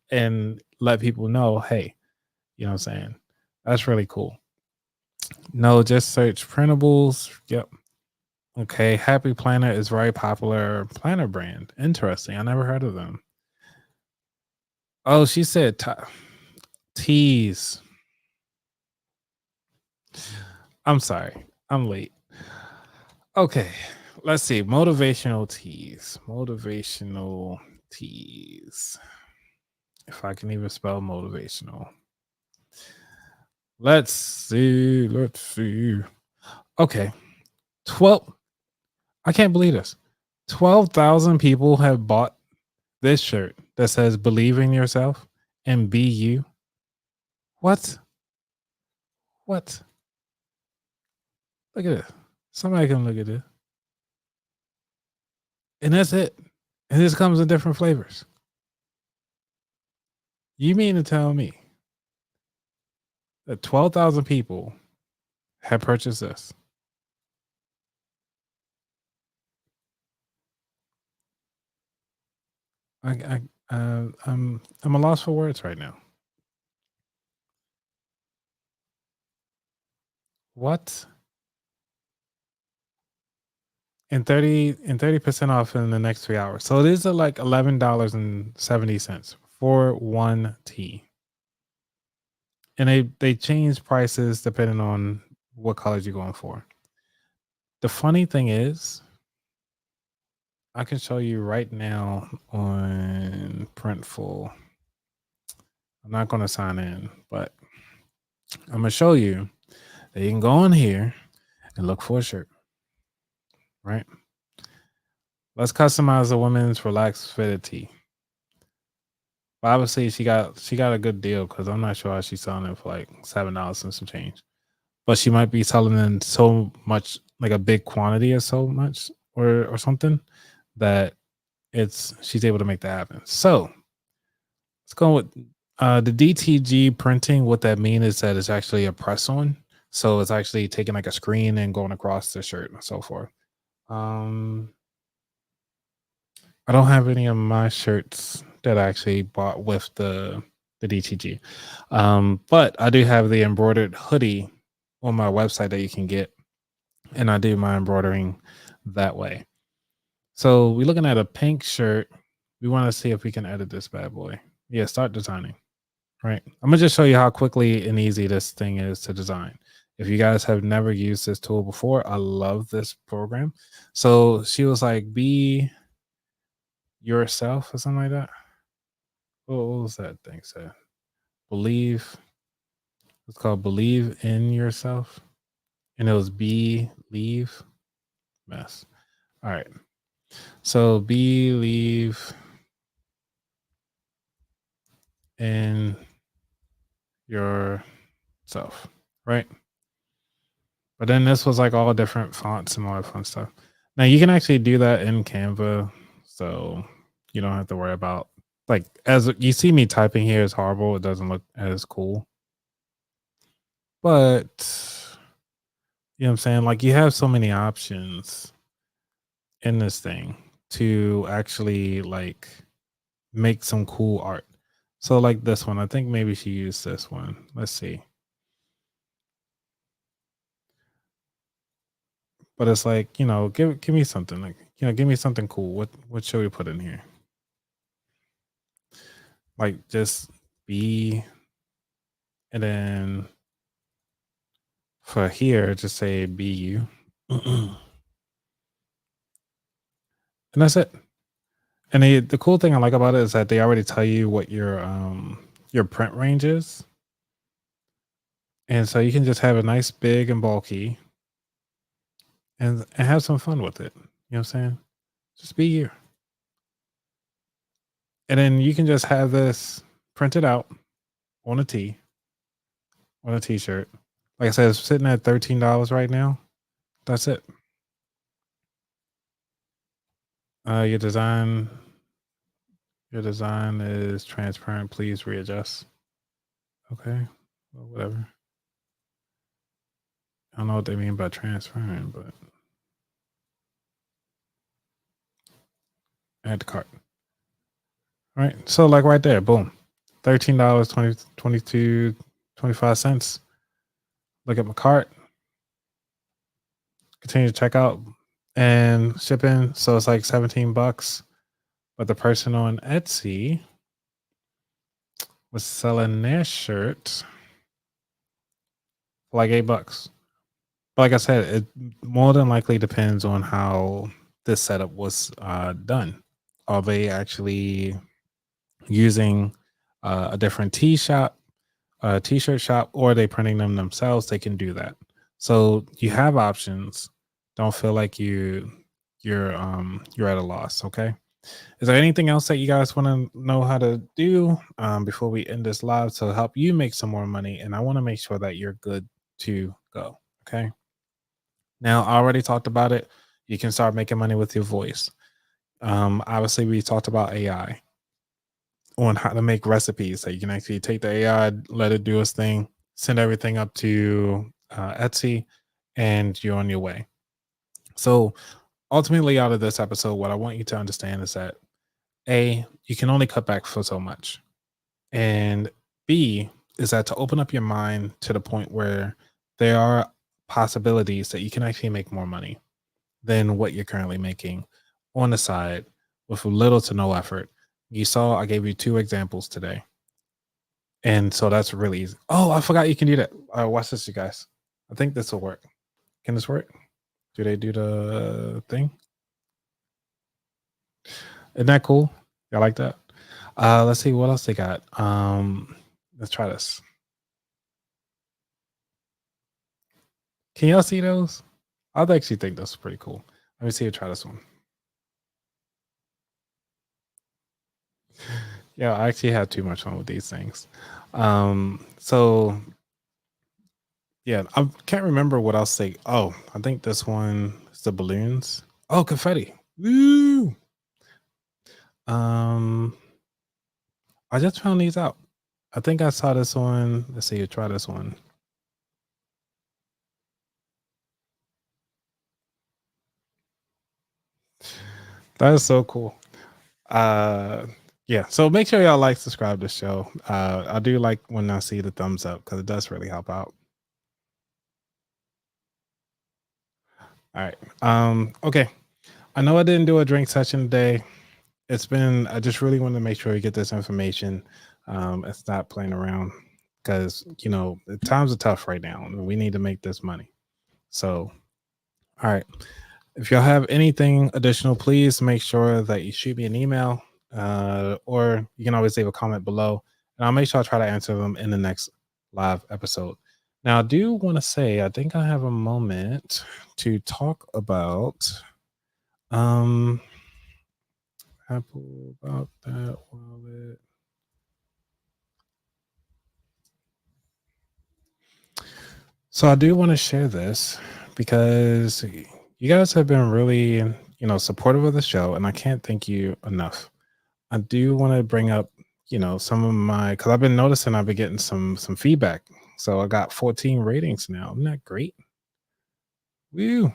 and let people know, hey, you know what I'm saying? That's really cool. No, just search printables. Yep. Okay. Happy Planner is very popular planner brand. Interesting. I never heard of them. Oh, she said teas. I'm sorry. I'm late. Okay. Let's see. Motivational teas. Motivational teas. If I can even spell motivational. Let's see. Let's see. Okay. 12. I can't believe this. 12,000 people have bought this shirt that says believe in yourself and be you. What? What? Look at it. Somebody can look at it. And that's it. And this comes in different flavors. You mean to tell me that 12,000 people have purchased this? I'm a loss for words right now. What? And 30% off in the next 3 hours. So these are like $11.70 for one tee. And they change prices depending on what colors you're going for. The funny thing is, I can show you right now on Printful. I'm not going to sign in, but I'm going to show you that you can go on here and look for a shirt, right? Let's customize a women's relaxed fitted tee. But obviously, she got a good deal because I'm not sure how she's selling it for like $7 and some change. But she might be selling in so much, like a big quantity of so much or something, that she's able to make that happen. So let's go with the DTG printing. What that means is that it's actually a press on. So it's actually taking like a screen and going across the shirt and so forth. I don't have any of my shirts that I actually bought with the DTG. But I do have the embroidered hoodie on my website that you can get. And I do my embroidering that way. So we're looking at a pink shirt. We want to see if we can edit this bad boy. Yeah, start designing. Right. I'm gonna just show you how quickly and easy this thing is to design. If you guys have never used this tool before, I love this program. So she was like, be yourself or something like that. What was that thing said? Believe. It's called Believe in Yourself. And it was believe. Mess. All right. So believe in yourself, right? But then this was like all different fonts and all that fun stuff. Now you can actually do that in Canva, so you don't have to worry about, like, as you see me typing here is horrible. It doesn't look as cool. But you know what I'm saying? Like, you have so many options in this thing to actually like make some cool art. So like this one, I think maybe she used this one. Let's see. But it's like, you know, give me something, like, you know, give me something cool. What should we put in here? Like, just be, and then for here, just say be you. And that's it. And the cool thing I like about it is that they already tell you what your print range is. And so you can just have a nice big and bulky and have some fun with it. You know what I'm saying? Just be you. And then you can just have this printed out on a tee, on a t-shirt. Like I said, it's sitting at $13 right now. That's it. Your design is transparent. Please readjust. Okay, well, whatever. I don't know what they mean by transparent, but add to cart. All right, so like right there, boom, $13, 22, 25 cents. Look at my cart. Continue to check out and shipping. So it's like $17. But the person on Etsy was selling their shirt for like $8. But like I said, it more than likely depends on how this setup was done. Are they actually using a different t-shirt shop, or are they printing them themselves? They can do that. So you have options. Don't feel like you're at a loss. Okay. Is there anything else that you guys want to know how to do before we end this live to help you make some more money? And I want to make sure that you're good to go. Okay. Now, I already talked about it. You can start making money with your voice. Obviously, we talked about AI on how to make recipes. So you can actually take the AI, let it do its thing, send everything up to Etsy, and you're on your way. So ultimately, out of this episode, what I want you to understand is that A, you can only cut back for so much. And B, is that to open up your mind to the point where there are possibilities that you can actually make more money than what you're currently making on the side with little to no effort. You saw I gave you 2 examples today. And so that's really easy. Oh, I forgot you can do that. Watch this, you guys. I think this will work. Can this work? Do they do the thing? Isn't that cool? Y'all like that? Let's see what else they got. Let's try this. Can y'all see those? I'd actually think that's pretty cool. Let me see you try this one. Yeah, I actually had too much fun with these things. So yeah, I can't remember what else they. Oh, I think this one is the balloons. Oh, confetti. Woo! I just found these out. I think I saw this one. Let's see, try this one. That is so cool. Yeah, so make sure y'all like, subscribe to the show. I do like when I see the thumbs up because it does really help out. All right. Okay. I know I didn't do a drink session today. I just really want to make sure you get this information. It's not playing around because, the times are tough right now. And we need to make this money. So, all right. If y'all have anything additional, please make sure that you shoot me an email or you can always leave a comment below. And I'll make sure I try to answer them in the next live episode. Now, I do want to say, I think I have a moment to talk about Apple, about that wallet. So I do want to share this because you guys have been really, supportive of the show, and I can't thank you enough. I do want to bring up, some of because I've been noticing I've been getting some feedback. So I got 14 ratings now. Isn't that great? Woo! I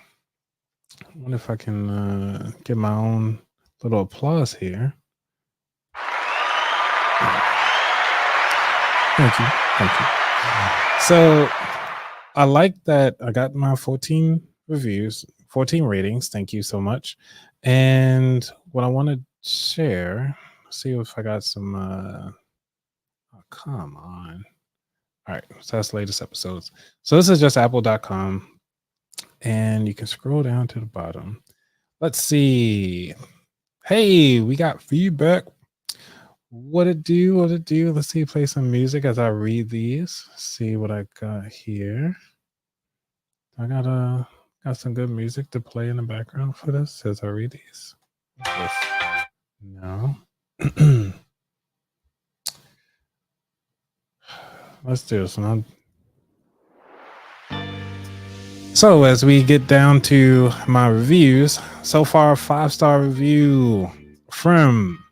wonder if I can get my own little applause here. Thank you. So I like that I got my 14 reviews, 14 ratings. Thank you so much. And what I want to share, see if I got some oh, come on. All right, so that's the latest episodes. So this is just apple.com, and you can scroll down to the bottom. Let's see. Hey, we got feedback. What it do? Let's see, play some music as I read these. See what I got here. I got some good music to play in the background for this as I read these. No. Let's do this one. So as we get down to my reviews, so far 5-star review from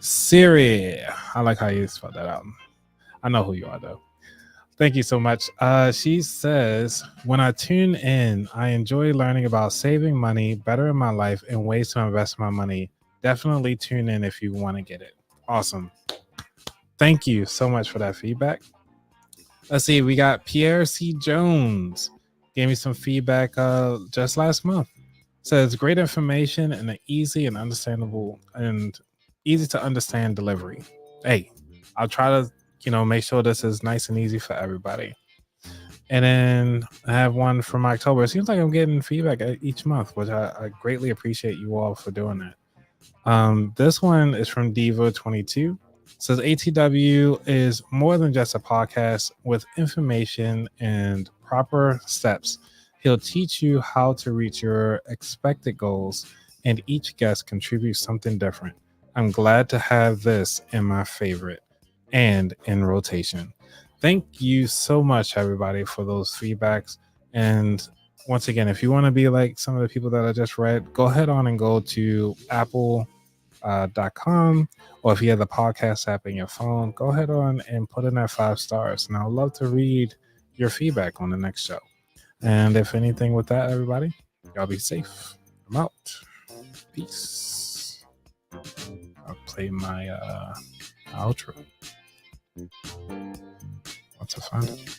Siri. I like how you spelled that out. I know who you are though. Thank you so much. She says, when I tune in, I enjoy learning about saving money, bettering my life, and ways to invest my money. Definitely tune in if you want to get it. Awesome. Thank you so much for that feedback. Let's see. We got Pierre C. Jones. Gave me some feedback just last month. Says great information and an easy and understandable and easy to understand delivery. Hey, I'll try to make sure this is nice and easy for everybody. And then I have one from October. It seems like I'm getting feedback each month, which I greatly appreciate you all for doing that. This one is from Diva22. Says ATW is more than just a podcast with information and proper steps. He'll teach you how to reach your expected goals, and each guest contributes something different. I'm glad to have this in my favorite and in rotation. Thank you so much, everybody, for those feedbacks. And once again, if you want to be like some of the people that I just read, go ahead on and go to apple.com, or if you have the podcast app in your phone, go ahead on and put in that 5 stars. And I'd love to read your feedback on the next show. And if anything with that, everybody, y'all be safe. I'm out. Peace. I'll play my outro. Once I find it.